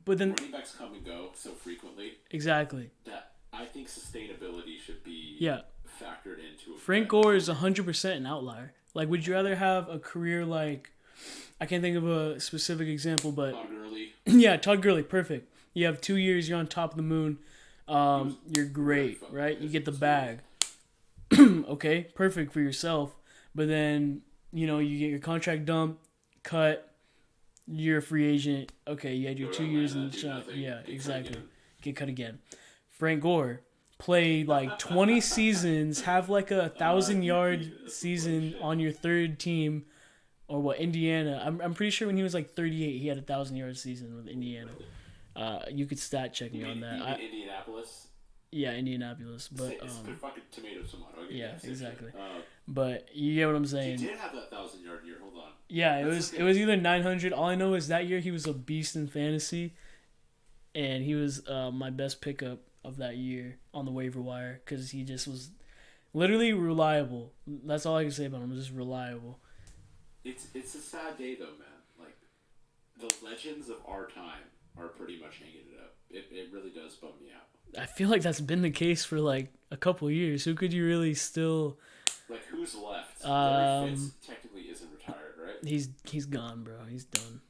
But then running backs come and go so frequently exactly. that I think sustainability should be factored into it. Frank Gore is 100% an outlier. Like, would you rather have a career like, I can't think of a specific example, but Todd Gurley. yeah, Todd Gurley, perfect. You have 2 years, you're on top of the moon. You're great, right? You get the bag. Okay, perfect for yourself. But then, you get your contract dumped, cut, you're a free agent. Okay, you had your 2 years in the shot. Yeah, exactly. Get cut again. Frank Gore played like 20 seasons, have like 1,000-yard season on your 3rd team, or what? Indiana. I'm pretty sure when he was like 38, he had 1,000-yard season with Indiana. You could stat check me on that. Indianapolis. Yeah, Indianapolis, but It's fucking tomato. yeah, exactly. But you get what I'm saying. He did have that 1,000-yard year. Hold on. Yeah, it was either 900. All I know is that year he was a beast in fantasy, and he was my best pickup of that year on the waiver wire because he just was literally reliable. That's all I can say about him. Just reliable. It's a sad day though, man. Like the legends of our time are pretty much hanging it up. It really does bum me out. I feel like that's been the case for like a couple years. Who could you really still? Like who's left? Larry Fitz technically isn't retired, right? He's gone, bro. He's done.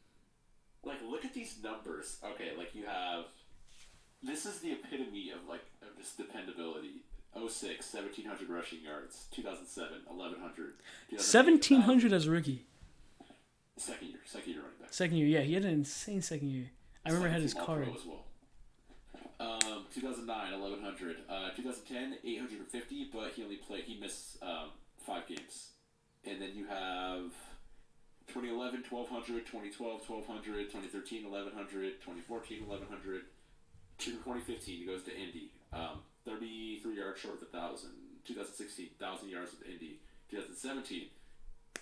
Like look at these numbers. Okay, like you have. This is the epitome of just dependability. 06, 1,700 rushing yards. 2007, 1,100. 1,700 as a rookie. Second year running back. Second year, yeah, he had an insane second year. I remember I had his card. As well. 2009, 1,100. 2010, 850, but he missed 5 games. And then you have 2011, 1,200, 2012, 1,200, 2013, 1,100, 2014, 1,100. 2015, he goes to Indy. 33 yards short of 1,000. 2016, 1,000 yards with Indy. 2017,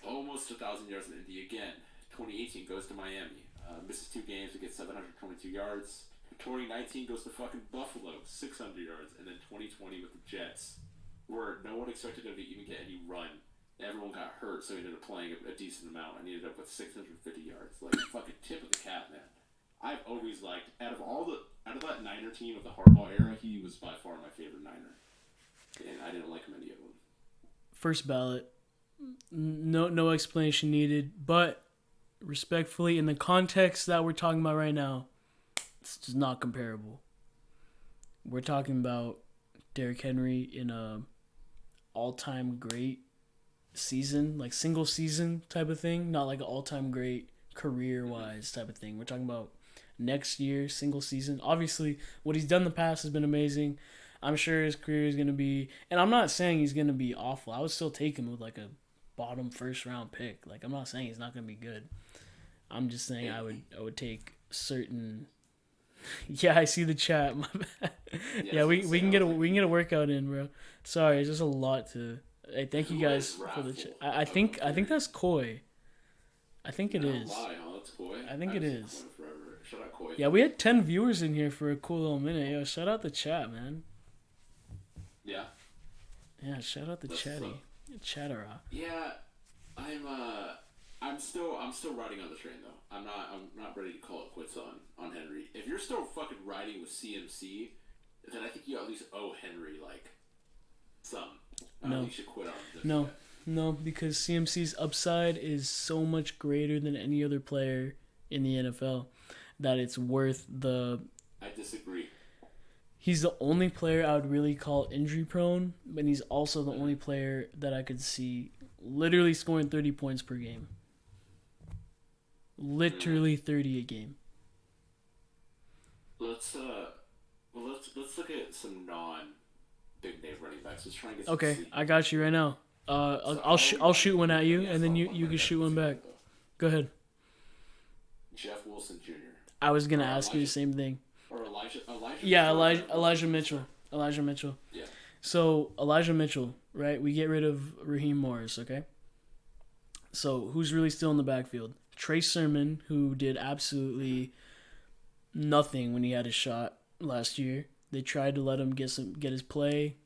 almost 1,000 yards with Indy again. 2018 goes to Miami. Misses 2 games to get 722 yards. 2019 goes to fucking Buffalo, 600 yards. And then 2020 with the Jets, where no one expected him to even get any run. Everyone got hurt, so he ended up playing a decent amount, and he ended up with 650 yards. Like, fucking tip of the cap, man. I've always liked, out of that Niner team of the Harbaugh era, he was by far my favorite Niner. And I didn't like many of them. First ballot. No explanation needed, but respectfully, in the context that we're talking about right now, it's just not comparable. We're talking about Derrick Henry in a all-time great season, like single season type of thing, not like an all-time great career-wise type of thing. We're talking about next year, single season. Obviously, what he's done in the past has been amazing. I'm sure his career is going to be, and I'm not saying he's going to be awful. I would still take him with like a bottom first-round pick. Like, I'm not saying he's not going to be good. I'm just saying I would take certain. Yeah, I see the chat. My bad. Yeah, we can get a workout in, bro. Sorry, it's just a lot to. Hey, thank you guys for the chat. I think that's Koi. I think it is. I think it is. Yeah, we had 10 viewers in here for a cool little minute. Yo, shout out the chat, man. Yeah. Yeah, shout out the chatty. Chattera. Yeah, I'm still riding on the train though. I'm not ready to call it quits on Henry. If you're still fucking riding with CMC, then I think you at least owe Henry like some. I No. think you should quit on him. just No, yet. no, because CMC's upside is so much greater than any other player in the NFL that it's worth the. I disagree. He's the only player I would really call injury prone, but he's also the only player that I could see literally scoring 30 points per game. Literally 30 a game. Let's look at some non big name running backs. Let's try and get some Okay, sleep. I got you right now. So I'll shoot one at you, Yeah, and then so you I'll can let shoot you one back. though. Go ahead. Jeff Wilson Jr. I was gonna Or ask you the Elijah- same thing. or Elijah. Yeah, Mitchell. Elijah Mitchell. Elijah Mitchell. Yeah. So Elijah Mitchell, right? We get rid of Raheem Morris, okay? So who's really still in the backfield? Trey Sermon, who did absolutely nothing when he had a shot last year. They tried to let him get his play.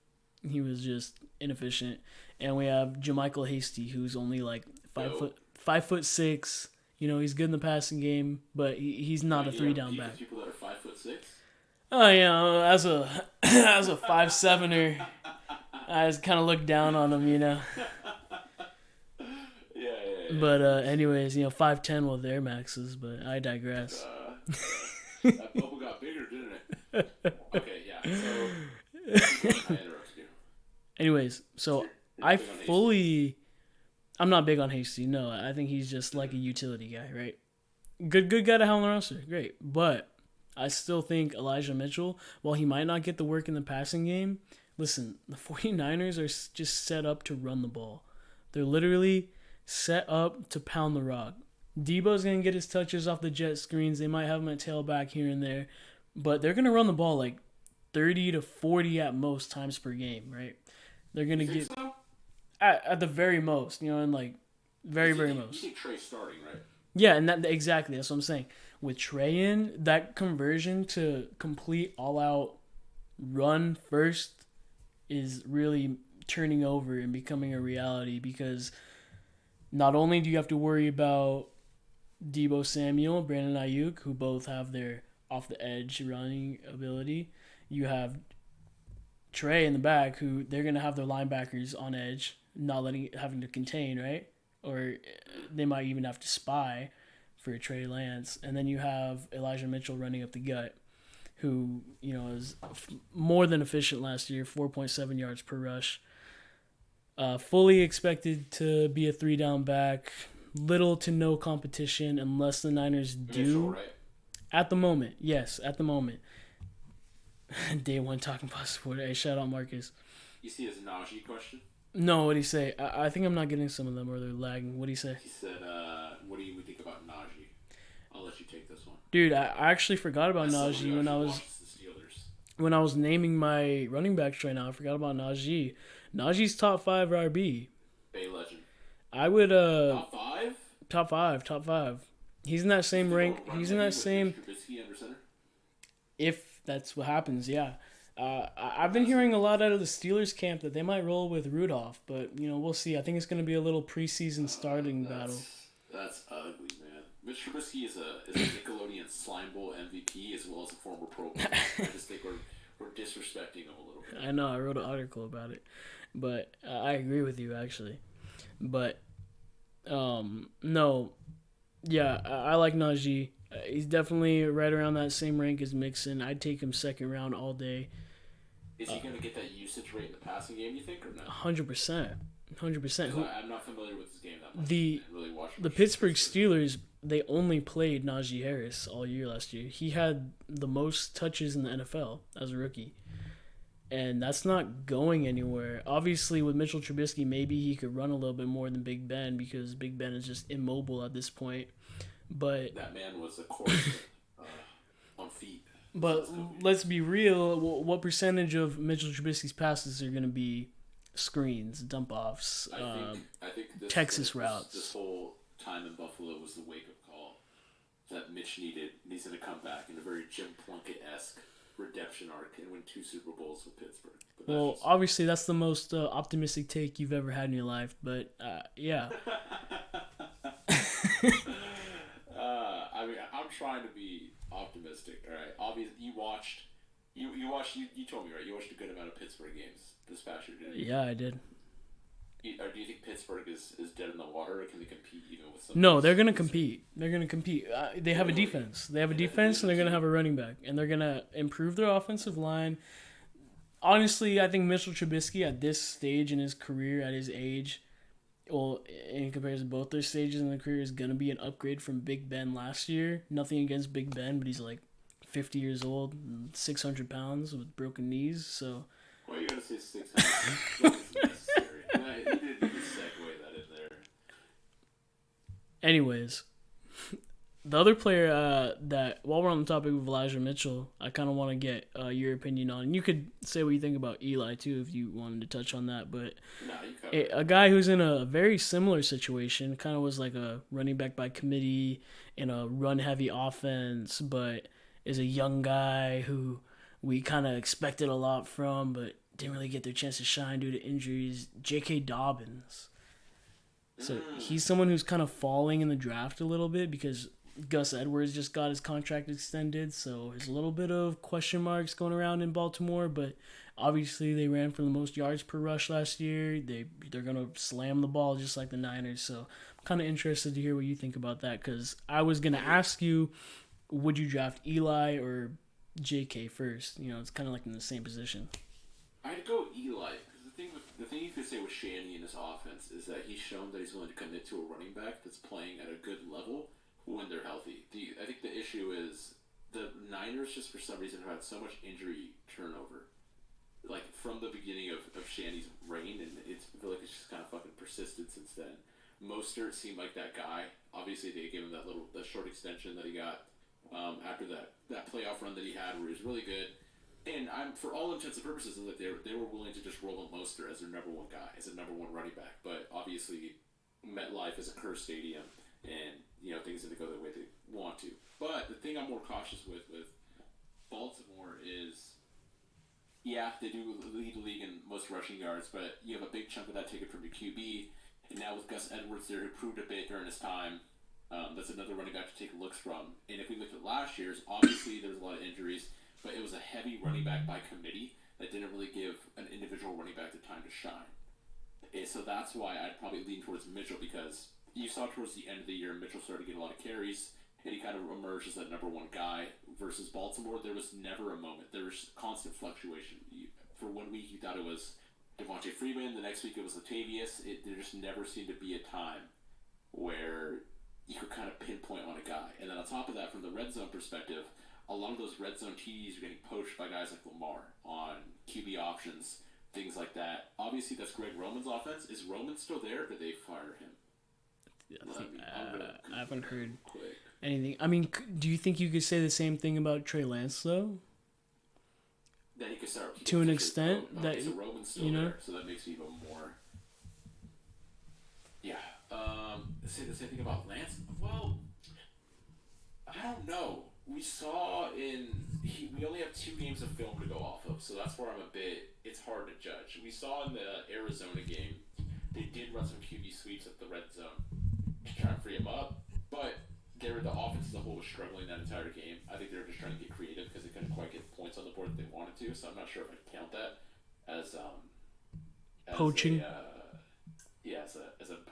He was just inefficient. And we have Jermichael Hasty, who's only like 5'6". You know, he's good in the passing game, but he's not a You 3-down have back. people that are 5'6". Oh, you know, as a 5'7"er, I just kind of look down on him, you know. Yeah. But anyways, you know, 5'10" with their maxes, but I digress. That bubble got bigger, didn't it? Okay, yeah. So I interrupted you. Anyways, so You're I big on Hasty. fully, I'm not big on Hasty. No, I think he's just like a utility guy, right? Good guy to have on the roster, great. But I still think Elijah Mitchell, while he might not get the work in the passing game, listen, the 49ers are just set up to run the ball. They're literally set up to pound the rock. Deebo's going to get his touches off the jet screens. They might have him at tailback here and there. But they're going to run the ball like 30 to 40 at most times per game, right? They're going to You get think so? at the very most, you know, and like very You most. think Trey's starting, right? Yeah, and that exactly, that's what I'm saying. With Trey in, that conversion to complete all-out run first is really turning over and becoming a reality because not only do you have to worry about Deebo Samuel, Brandon Ayuk, who both have their off-the-edge running ability, you have Trey in the back, who they're going to have their linebackers on edge, not having to contain, right? Or they might even have to spy for Trey Lance. And then you have Elijah Mitchell running up the gut, who, you know, is more than efficient last year, 4.7 yards per rush. Fully expected to be a 3-down back. Little to no competition unless the Niners do. Mitchell, right? At the moment, yes, at the moment. Day one talking about sport. Hey, shout out Marcus. You see his Najee question? No, what'd he say? I think I'm not getting some of them or they're lagging. What'd he say? He said, what do you think about Najee? I'll let you take this one. Dude, I actually forgot about As someone Najee who when I actually was watches the Steelers. when I was naming my running backs right now. I forgot about Najee. Najee's top 5 RB. Bay legend. I would Top 5? top 5. He's in that same rank. He's in that same. Trubisky under center? If that's what happens, yeah. I've been hearing a lot out of the Steelers camp that they might roll with Rudolph, but you know we'll see. I think it's going to be a little preseason starting battle. That's ugly, man. Mitch Trubisky is a Nickelodeon Slime Bowl MVP as well as a former Pro Bowl. I just think we're disrespecting him a little bit. I know I wrote an article about it, but I agree with you actually. But no, yeah, I like Najee. He's definitely right around that same rank as Mixon. I'd take him second round all day. Is he going to get that usage rate in the passing game, you think, or not? 100%. 100%. I'm not familiar with his game that much. The I really watch the Pittsburgh Steelers, they only played Najee Harris all year last year. He had the most touches in the NFL as a rookie. And that's not going anywhere. Obviously, with Mitchell Trubisky, maybe he could run a little bit more than Big Ben because Big Ben is just immobile at this point. But that man was a corpse on feet. But let's be real. What percentage of Mitchell Trubisky's passes are going to be screens, dump offs, I think Texas routes? This whole time in Buffalo was the wake-up call that Mitch needed. And he's going to come back in a very Jim Plunkett-esque redemption arc and win 2 Super Bowls with Pittsburgh. But Well, obviously, that's the most optimistic take you've ever had in your life. But, yeah. trying to be optimistic. All right, obviously you watched. You told me, right? You watched a good amount of Pittsburgh games this past year, didn't you? Yeah, I did. Or do you think Pittsburgh is dead in the water, or can they compete even with some? No, they're gonna compete. They're gonna compete. They have a defense. They have a defense, and they're gonna have a running back, and they're gonna improve their offensive line. Honestly, I think Mitchell Trubisky at this stage in his career, at his age, well, in comparison to both their stages in their career, is gonna be an upgrade from Big Ben last year. Nothing against Big Ben, but he's like 50 years old, 600 pounds with broken knees. So. Why are you gonna say 600? That's necessary. You didn't even segue that in there. Anyways, the other player that, while we're on the topic of Elijah Mitchell, I kind of want to get your opinion on. And you could say what you think about Eli, too, if you wanted to touch on that. But a guy who's in a very similar situation, kind of was like a running back by committee in a run-heavy offense, but is a young guy who we kind of expected a lot from, but didn't really get their chance to shine due to injuries. J.K. Dobbins. So he's someone who's kind of falling in the draft a little bit because Gus Edwards just got his contract extended, so there's a little bit of question marks going around in Baltimore, but obviously they ran for the most yards per rush last year. They're going to slam the ball just like the Niners, so I'm kind of interested to hear what you think about that because I was going to ask you, would you draft Eli or JK first? You know, it's kind of like in the same position. I'd go Eli because the thing you could say with Shanny in this offense is that he's shown that he's willing to commit to a running back that's playing at a good level when they're healthy. I think the issue is the Niners just for some reason have had so much injury turnover, like from the beginning of Shanny's reign, and I feel like it's just kind of fucking persisted since then. Mostert seemed like that guy. Obviously, they gave him that short extension that he got after that playoff run that he had, where he was really good. And for all intents and purposes, like they were willing to just roll on Mostert as their number one guy, as a number one running back. But obviously, MetLife is a cursed stadium, and things didn't go the way they want to. But the thing I'm more cautious with Baltimore is, yeah, they do lead the league in most rushing yards, but you have a big chunk of that taken from your QB. And now with Gus Edwards there, who proved a bit during his time, that's another running back to take looks from. And if we looked at last year's, obviously there's a lot of injuries, but it was a heavy running back by committee that didn't really give an individual running back the time to shine. And so that's why I'd probably lean towards Mitchell, because you saw towards the end of the year, Mitchell started to get a lot of carries, and he kind of emerged as that number one guy. Versus Baltimore, there was never a moment. There was constant fluctuation. For 1 week, you thought it was Devontae Freeman. The next week, it was Latavius. There just never seemed to be a time where you could kind of pinpoint on a guy. And then on top of that, from the red zone perspective, a lot of those red zone TDs are getting poached by guys like Lamar on QB options, things like that. Obviously, that's Greg Roman's offense. Is Roman still there, or did they fire him? I haven't heard anything. I mean, do you think you could say the same thing about Trey Lance, though? That he could start to an extent. So Roman's still there, so that makes me even more. Yeah. Say the same thing about Lance. Well, I don't know. We saw we only have 2 games of film to go off of, so that's where it's hard to judge. We saw in the Arizona game, they did run some QB sweeps at the red zone to try and free him up, but the offense as a whole was struggling that entire game. I think they were just trying to get creative because they couldn't quite get points on the board that they wanted to, so I'm not sure if I'd count that as poaching. As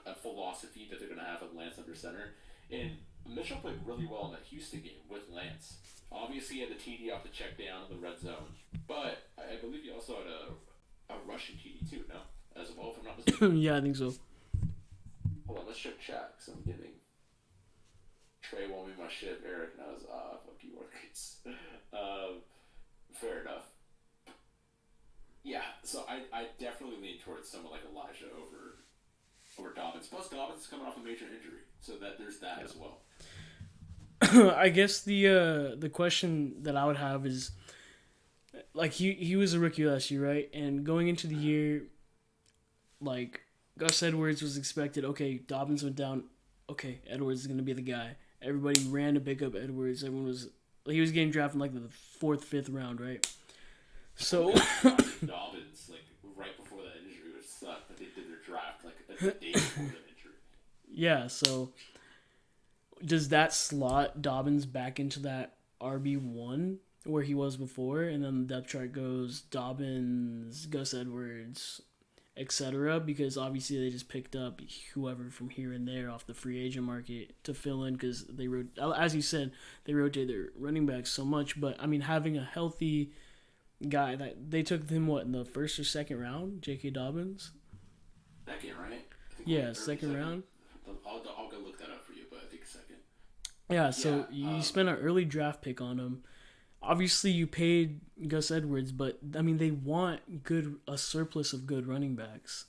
a philosophy that they're going to have with Lance under center. And Mitchell played really well in that Houston game with Lance. Obviously, he had the TD off the check down in the red zone, but I believe he also had a rushing TD too, no? As well, if I'm not mistaken. Yeah, I think so. Hold on, let's check chat, because I'm getting... Trey won't be my shit, Eric knows. Fuck you, Marcus. Fair enough. Yeah, so I definitely lean towards someone like Elijah over Dobbins. Plus, Dobbins is coming off a major injury, so that there's that as well. I guess the question that I would have is, like, he was a rookie last year, right? And going into the year, like, Gus Edwards was expected, okay, Dobbins went down, okay, Edwards is going to be the guy. Everybody ran to pick up Edwards. He was getting drafted in, like, the 4th, 5th round, right? So Dobbins, like, right before that injury, which sucked, but they did their draft, like, a day before that injury. Yeah, so does that slot Dobbins back into that RB1 where he was before, and then the depth chart goes Dobbins, Gus Edwards, etc. Because obviously they just picked up whoever from here and there off the free agent market to fill in because they wrote, as you said, they rotate their running backs so much. But I mean, having a healthy guy that they took him in the first or second round, J.K. Dobbins. Second, right? Yeah, second round. I'll go look that up for you, but I think second. Yeah, so you spent an early draft pick on him. Obviously, you paid Gus Edwards, but I mean, they want a surplus of good running backs.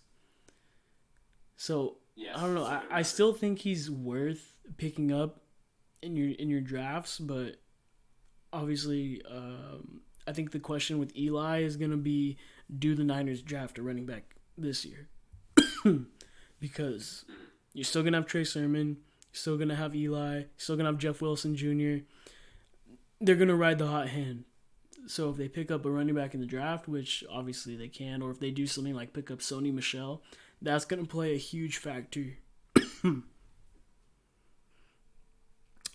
So Yes, I don't know. I still think he's worth picking up in your drafts, but obviously, I think the question with Eli is gonna be, do the Niners draft a running back this year? Because you're still gonna have Trey Sermon, you're still gonna have Eli, you're still gonna have Jeff Wilson Jr. They're going to ride the hot hand. So if they pick up a running back in the draft, which obviously they can, or if they do something like pick up Sony Michel, that's going to play a huge factor.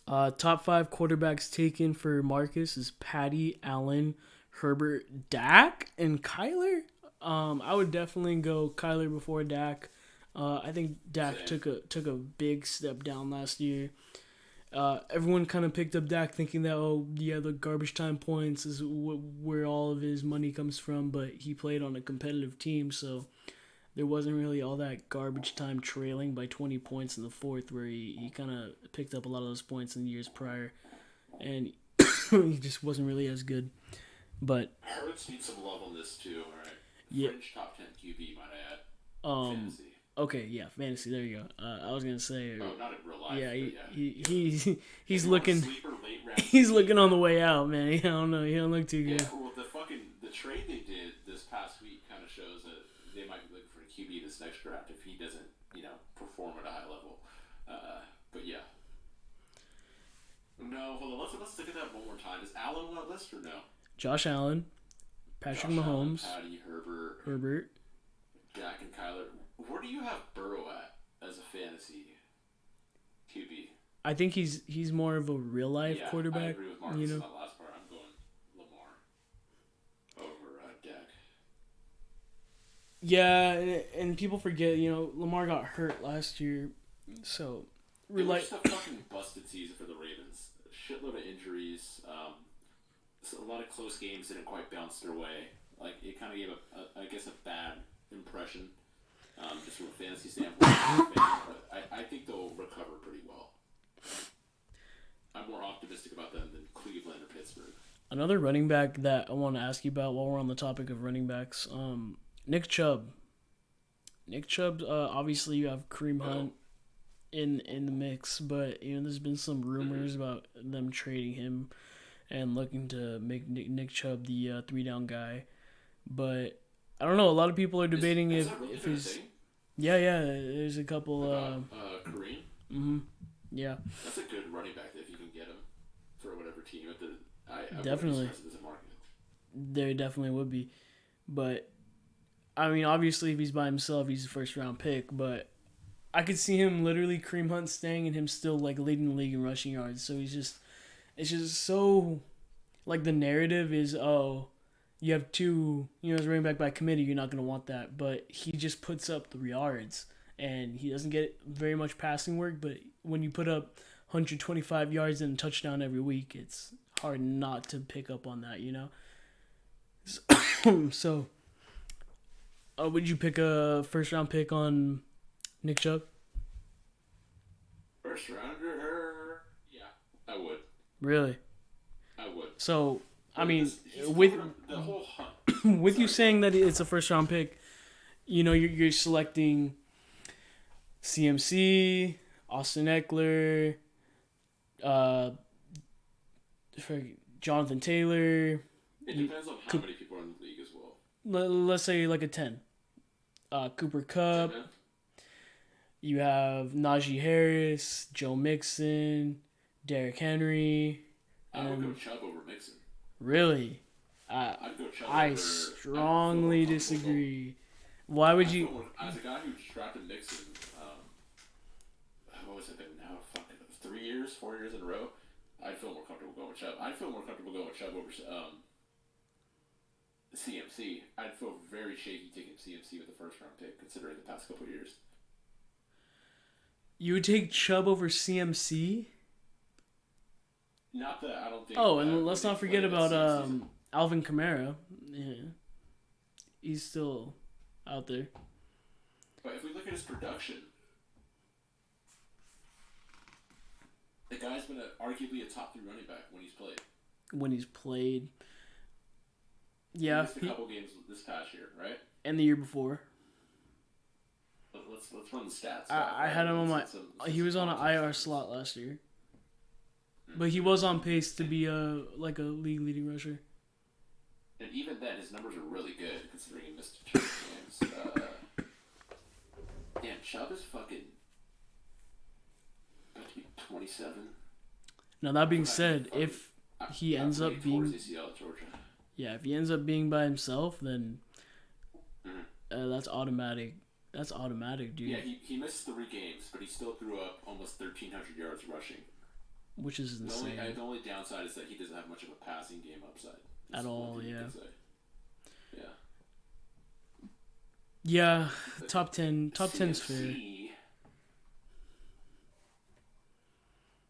Top 5 quarterbacks taken for Marcus is Patty, Allen, Herbert, Dak, and Kyler. I would definitely go Kyler before Dak. I think Dak took a big step down last year. Everyone kind of picked up Dak thinking that, the garbage time points is where all of his money comes from, but he played on a competitive team, so there wasn't really all that garbage time trailing by 20 points in the fourth, where he kind of picked up a lot of those points in the years prior, and he just wasn't really as good. But Hurts needs some love on this too, alright? Yeah. Fringe top 10 QB, might I add. Fantasy. Okay, yeah, fantasy. There you go. I was gonna say. Not in real life. Yeah, he's looking. Sleeper, late round He's QB. looking on the way out, man. I don't know. He don't look too good. Yeah, well, the trade they did this past week kind of shows that they might be looking for a QB this next draft if he doesn't, perform at a high level. But yeah. No, hold on. Let's look at that one more time. Is Allen on that list or no? Josh Allen, Patrick Mahomes, Patty, Herbert. Dak, and Kyler. Where do you have Burrow at as a fantasy QB? I think he's more of a real life quarterback. I agree with Marcus on that last part. I'm going Lamar over Dak. Yeah, and people forget, Lamar got hurt last year, so It was just a fucking busted season for the Ravens. A shitload of injuries. A lot of close games didn't quite bounce their way. Like, it kind of gave a bad impression. Just from a fantasy standpoint, but I think they'll recover pretty well. I'm more optimistic about them than Cleveland or Pittsburgh. Another running back that I want to ask you about while we're on the topic of running backs, Nick Chubb. Obviously you have Kareem Hunt in the mix, but there's been some rumors about them trading him and looking to make Nick Chubb the 3-down guy, but I don't know. A lot of people are debating is that really if he's. thing? Yeah. There's a couple. Kareem. Mm-hmm. Yeah. That's a good running back if you can get him for whatever team. I Definitely. As a market. There definitely would be, but I mean, obviously, if he's by himself, he's a first-round pick. But I could see him literally Kareem Hunt staying and him still leading the league in rushing yards. So it's just so the narrative is you have two, as running back by committee, you're not going to want that. But he just puts up the yards, and he doesn't get very much passing work. But when you put up 125 yards and a touchdown every week, it's hard not to pick up on that, So, would you pick a first-round pick on Nick Chubb? First rounder? Yeah, I would. Really? I would. So, I mean, He's with the whole hunt. with you saying that it's a first-round pick, you're selecting CMC, Austin Eckler, Jonathan Taylor. It depends on how many people are in the league as well. Let's say a 10. Cooper Kupp. Okay. You have Najee Harris, Joe Mixon, Derrick Henry. I would go Chubb over Mixon. Really? I'd go Chubb I over... strongly disagree. Why would you... As a guy who drafted Mixon, what was it been now? 3 years years, 4 years in a row, I'd feel more comfortable going with Chubb. I'd feel more comfortable going with Chubb over CMC. I'd feel very shaky taking CMC with the first round pick, considering the past couple of years. You would take Chubb over CMC? Not that I don't think. Oh, and let's not forget about Alvin Kamara. Yeah, he's still out there. But if we look at his production, the guy's been arguably a top 3 running back when he's played. Yeah, he missed a couple games this past year, right? And the year before. Let's run the stats. I had him on my. He was on an IR slot last year, but he was on pace to be a league leading rusher. And even then, his numbers are really good considering he missed 2 games. Damn, Chubb is fucking about to be 27. Now that being said, if he ends up being if he ends up being by himself, then that's automatic. That's automatic, dude. Yeah, he missed 3 games, but he still threw up almost 1,300 yards rushing. Which is insane. The only downside is that he doesn't have much of a passing game upside. At all, yeah. Yeah. Yeah, top 10's fair.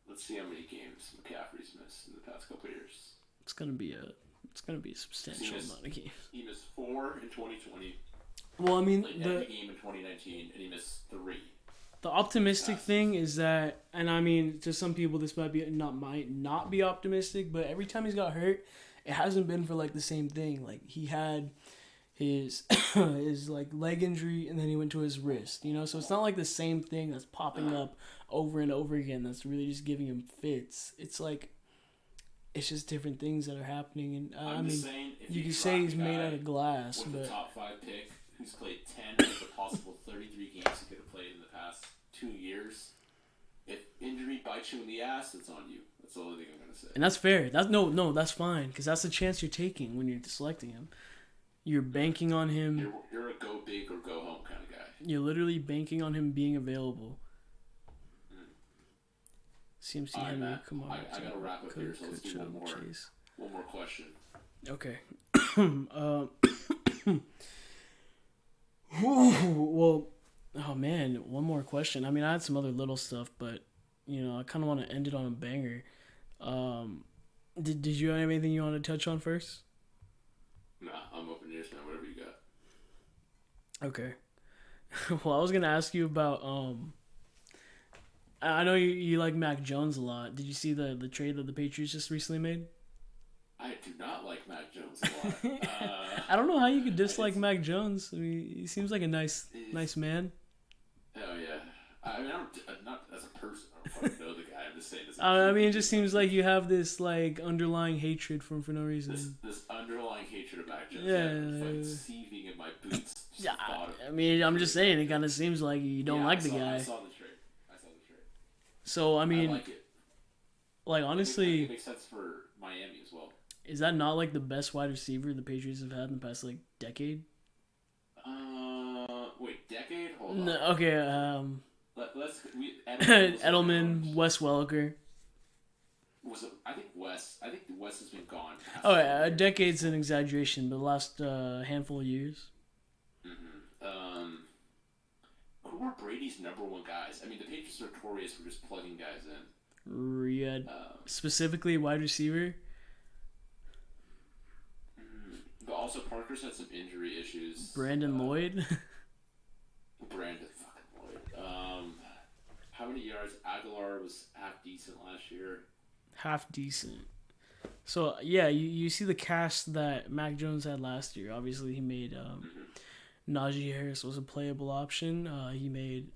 Let's see how many games McCaffrey's missed in the past couple of years. It's gonna be a substantial amount of games. He missed 4 in 2020. Well, I mean, every game in 2019, and he missed 3. The optimistic thing is that, and I mean, to some people this might not be optimistic, but every time he's got hurt, it hasn't been for the same thing. Like he had his his leg injury, and then he went to his wrist. So it's not like the same thing that's popping up over and over again. That's really just giving him fits. It's it's just different things that are happening, and I mean, saying, you can say he's made out of glass, with but the top 5 pick who's played 10 of the possible 33 games he could have played in the past 2 years. If injury bites you in the ass, it's on you. That's the only thing I'm gonna say. And that's fair. That's fine, because that's the chance you're taking when you're selecting him. You're banking on him. You're a go big or go home kind of guy. You're literally banking on him being available. CMC Henry, Matt, come on. I gotta wrap up here, so let's do one more question. Okay. Well, oh man, one more question. I mean, I had some other little stuff, but I kind of want to end it on a banger. Did you have anything you want to touch on first? Nah, I'm open ears, man. Whatever you got. Okay. Well, I was gonna ask you about I know you like Mac Jones a lot. Did you see the trade that the Patriots just recently made? I do not like Mac Jones a lot. I don't know how you could dislike Mac Jones. I mean, he seems like a nice man. Oh yeah. I mean, I'm not as a person. I don't fucking know the guy. I'm just saying. I mean, it just seems like you have this underlying hatred for no reason. This underlying hatred of Mac Jones. Yeah. Seething in my boots. Yeah. I mean, I'm just saying. It kind of seems like you don't like the guy. I saw the trade. So I mean, I like it. Honestly, I think it makes sense for Miami as well. Is that not the best wide receiver the Patriots have had in the past decade? Wait, decade? Hold on. No, okay. Edelman, Wes Welker. I think Wes has been gone. Oh, yeah, a decade's an exaggeration, but the last handful of years. Who were Brady's number 1 guys? I mean, the Patriots are notorious for just plugging guys in. Specifically wide receiver. But also, Parker's had some injury issues. Brandon Lloyd. Brandon fucking Lloyd. How many yards? Aguilar was half decent last year. Half decent. So yeah, you see the cast that Mac Jones had last year. Obviously, he made Najee Harris was a playable option. He made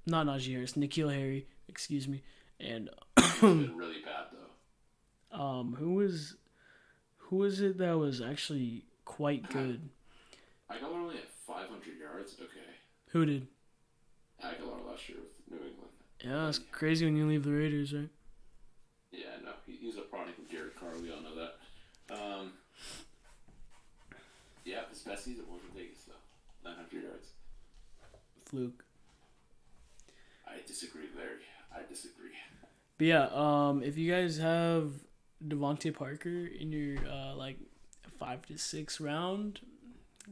not Najee Harris, N'Keal Harry, excuse me, and he's been really bad though. Who was it that was actually quite good? Aguilar only had 500 yards. Okay. Who did? Aguilar last year with New England. Yeah, it's crazy when you leave the Raiders, right? Yeah, no, he's a product of Derek Carr. We all know that. Yeah, his best season was in Vegas though, 900 yards. Fluke. I disagree, Larry. I disagree. But yeah, if you guys have Devontae Parker in your 5 to 6 round,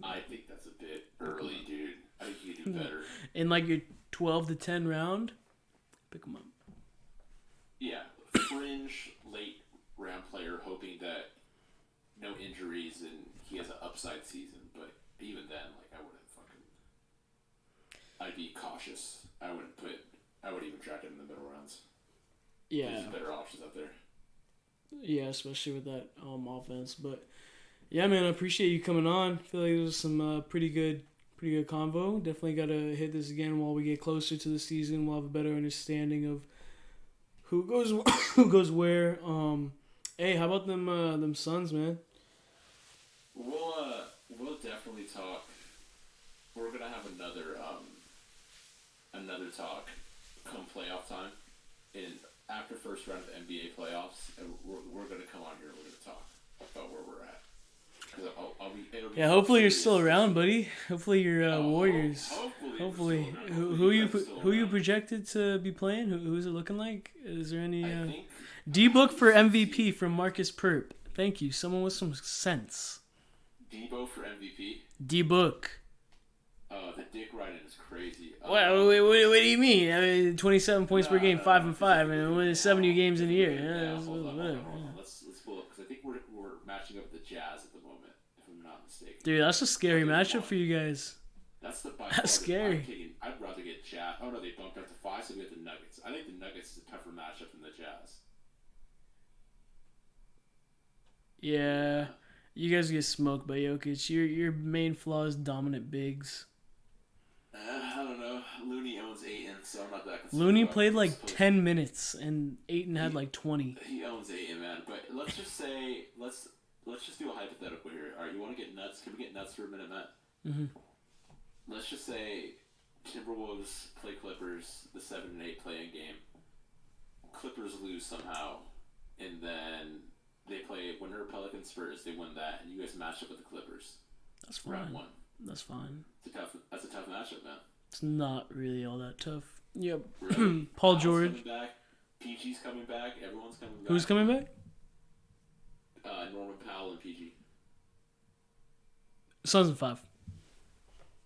I think that's a bit early, dude. I think you can do better. in like your 12 to 10 round, pick him up. Yeah, fringe late round player, hoping that no injuries and he has an upside season. But even then, like I'd be cautious. I wouldn't even draft him in the middle rounds. Yeah, There's better options out there. yeah, especially with that offense. But yeah, man, I appreciate you coming on. I feel like it was some pretty good convo. Definitely got to hit this again while we get closer to the season. We'll have a better understanding of who goes where. Hey, how about them Suns, man? We'll definitely talk. We're gonna have another talk come playoff time, and after first round of the NBA playoffs, and we're gonna come on here. We're gonna talk about where we're at. Yeah, hopefully you're still around, buddy. Hopefully your Warriors. Hopefully, who you projected to be playing? Who's it looking like? Is there any D-Book for MVP from Marcus Perp? Thank you. Someone with some sense. Deebo for MVP. D-Book. The dick riding is crazy. What do you mean? I mean, 27 points per game, 5 and 5, and winning 70 games in a year. Hold on. Let's pull up because I think we're matching up with the Jazz at the moment, if I'm not mistaken. Dude, that's a scary matchup for you guys. That's scary. I'd rather get Jazz. Oh no, they bumped up to 5, so we have the Nuggets. I think the Nuggets is a tougher matchup than the Jazz. Yeah, you guys get smoked by Jokic. Your main flaw is dominant bigs. I don't know. Looney owns Ayton, so I'm not that concerned. Looney played like 10 minutes, and Ayton had like 20. He owns Ayton, man. But let's just say, let's just do a hypothetical here. All right, you want to get nuts? Can we get nuts for a minute, Matt? Mm-hmm. Let's just say Timberwolves play Clippers, the 7 and 8 play-in game. Clippers lose somehow, and then they play winner Pelicans Spurs. They win that, and you guys match up with the Clippers. That's fine. Round 1. That's fine. That's a tough matchup, man. It's not really all that tough. Yep. Really? Paul Al's George. coming back. PG's coming back. Everyone's coming back. Who's coming back? Norman Powell and PG. Suns and 5.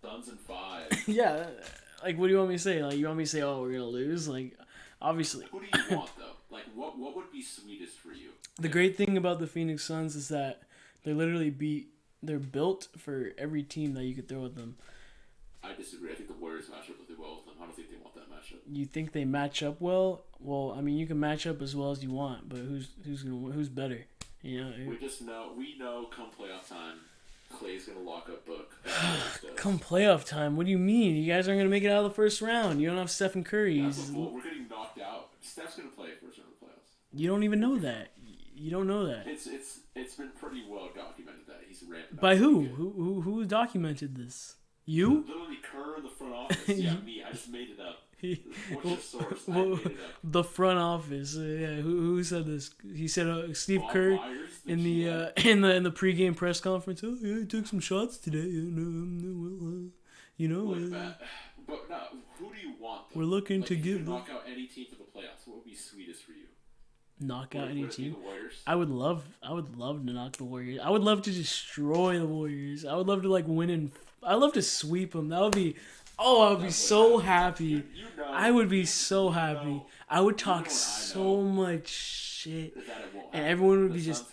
Suns and 5. Yeah. Like, what do you want me to say? Like, you want me to say, oh, we're going to lose? Like, obviously. Who do you want, though? Like, what would be sweetest for you? The great thing about the Phoenix Suns is that they're built for every team that you could throw at them. I disagree. I think the Warriors match up really well with them. I don't think they want that matchup. You think they match up well? Well, I mean, you can match up as well as you want, but who's better? You know. We know come playoff time, Clay's gonna lock up Book. Come playoff time, what do you mean? You guys aren't gonna make it out of the first round. You don't have Stephen Curry. We're getting knocked out. Steph's gonna play first round of the playoffs. You don't even know that. You don't know that. It's been pretty well documented that he's ramping up. By who? Who documented this? You? Literally Kerr in the front office. Yeah, me. I just made it up. What's your source? I made it up. The front office. Yeah. Who said this? He said Steve Bob Kerr Myers, in the pregame press conference. Oh yeah, he took some shots today. But no, who do you want? Though? We're looking to if give you knock out any team for the playoffs. What would be sweetest for you? Knock out any team. The Warriors? I would love to knock the Warriors. I would love to destroy the Warriors. I would love to win I love to sweep them. That would be. Oh, I would be so happy. I would be so happy. I would talk so much shit, and everyone would be just.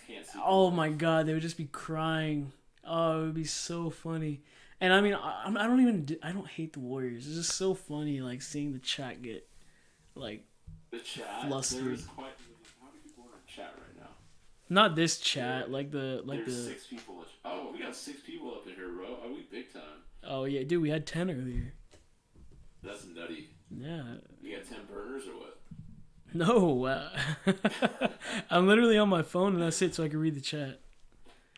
Oh my god, they would just be crying. Oh, it would be so funny. And I mean, I don't hate the Warriors. It's just so funny, like seeing the chat get, like, the chat. flustered. There's quite how many people are in chat right now? Not this chat, there's 6 people. Oh, we got 6 people up in here, bro. Are we big time? Oh yeah, dude, we had 10 earlier. That's nutty. Yeah. You got 10 burners or what? No, I'm literally on my phone and that's it, so I can read the chat.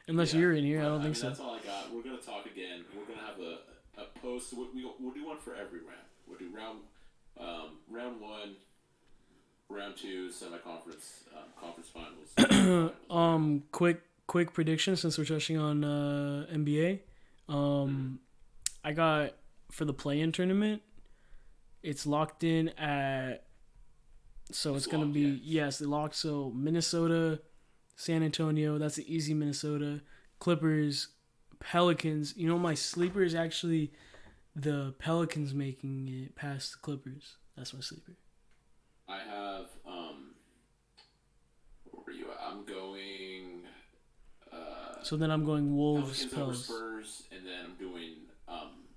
Unless you're in here, I don't think so. That's all I got. We're gonna talk again. We're gonna have a post. We'll do one for every round. We'll do round 1, round 2, semi-conference, conference finals. Quick prediction since we're touching on NBA. I got for the play-in tournament. It's locked in at. So it's gonna locked, be yeah. yes, it locked. So Minnesota, San Antonio. That's the easy Minnesota. Clippers, Pelicans. You know my sleeper is actually the Pelicans making it past the Clippers. That's my sleeper. I have where were you at? I'm going So then I'm going Wolves, Pelicans over Pels. Spurs, and then I'm doing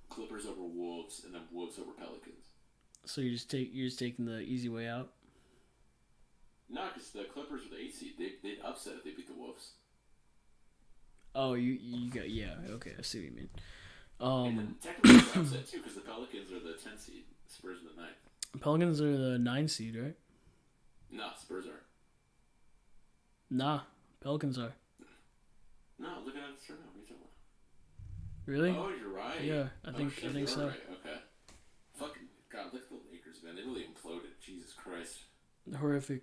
Clippers over Wolves, and then Wolves over Pelicans. So you're just taking the easy way out. No, because the Clippers are the 8th seed. They'd upset if they beat the Wolves. Oh, you got okay. I see what you mean. And then technically it's an upset too, because the Pelicans are the 10th seed. Spurs are the 9th. Pelicans are the 9 seed, right? No, Spurs are. Nah, Pelicans are. No, look at it right now. What are you talking about? Really? Oh, you're right. Yeah, I think you're so. Right. Okay. Fucking God, look at the Lakers, man. They really imploded. Jesus Christ. Horrific.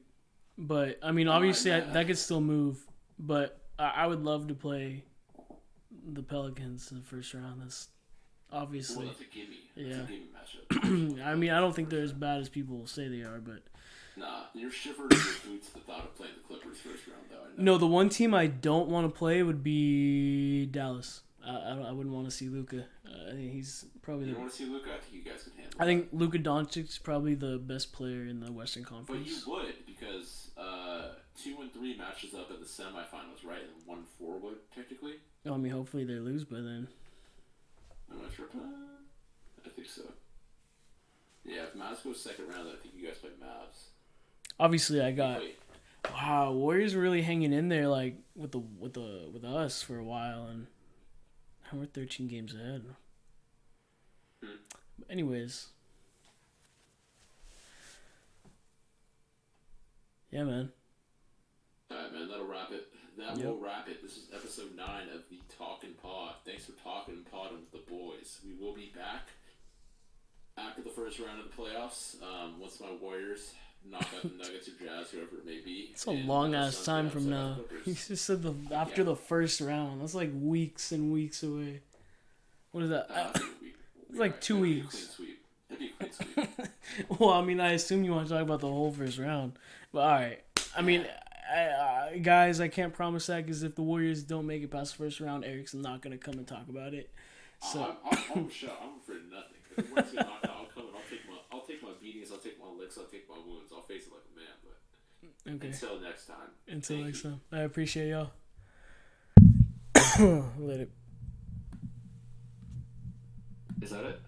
But I mean, obviously that could still move. But I would love to play the Pelicans in the first round. That's obviously. Well, that's a gimme. Yeah. That's a gimme matchup. I mean, I don't think they're as bad as people say they are, but. Nah, you're shivering in your boots at the thought of playing the Clippers first round, though. No, the one team I don't want to play would be Dallas. I wouldn't want to see Luka. I think he's probably You don't want to see Luka? I think you guys can handle I think Luka Doncic is probably the best player in the Western But Conference. you would, because 2 and 3 matches up in the semifinals, right? And 1-4 would, technically. I mean, hopefully they lose by then. I'm not sure. I think so. Yeah, if Mavs goes second round, I think you guys play Mavs. Obviously, I got. Wait. Wow, Warriors were really hanging in there, like with us for a while, and now we're 13 games ahead. But anyways, yeah, man. All right, man. That'll wrap it. That will wrap it. This is episode 9 of the Talkin' Pod. Thanks for talking and podding with the boys. We will be back after the first round of the playoffs. Once my Warriors knock out the Nuggets or Jazz, whoever it may be. It's a long ass time from now. You just said after the first round. That's like weeks and weeks away. What is that? It's like 2 weeks. It'd be a clean sweep. Well, I mean, I assume you want to talk about the whole first round, but all right. I mean, guys, I can't promise that because if the Warriors don't make it past the first round, Eric's not gonna come and talk about it. So I'm afraid of nothing. If the Warriors get knocked out, I'll come and I'll take my beatings, I'll take my licks, I'll take my wounds. I'll face it like a man. But okay. until next time. Until next time. I appreciate y'all. Let it. Is that it?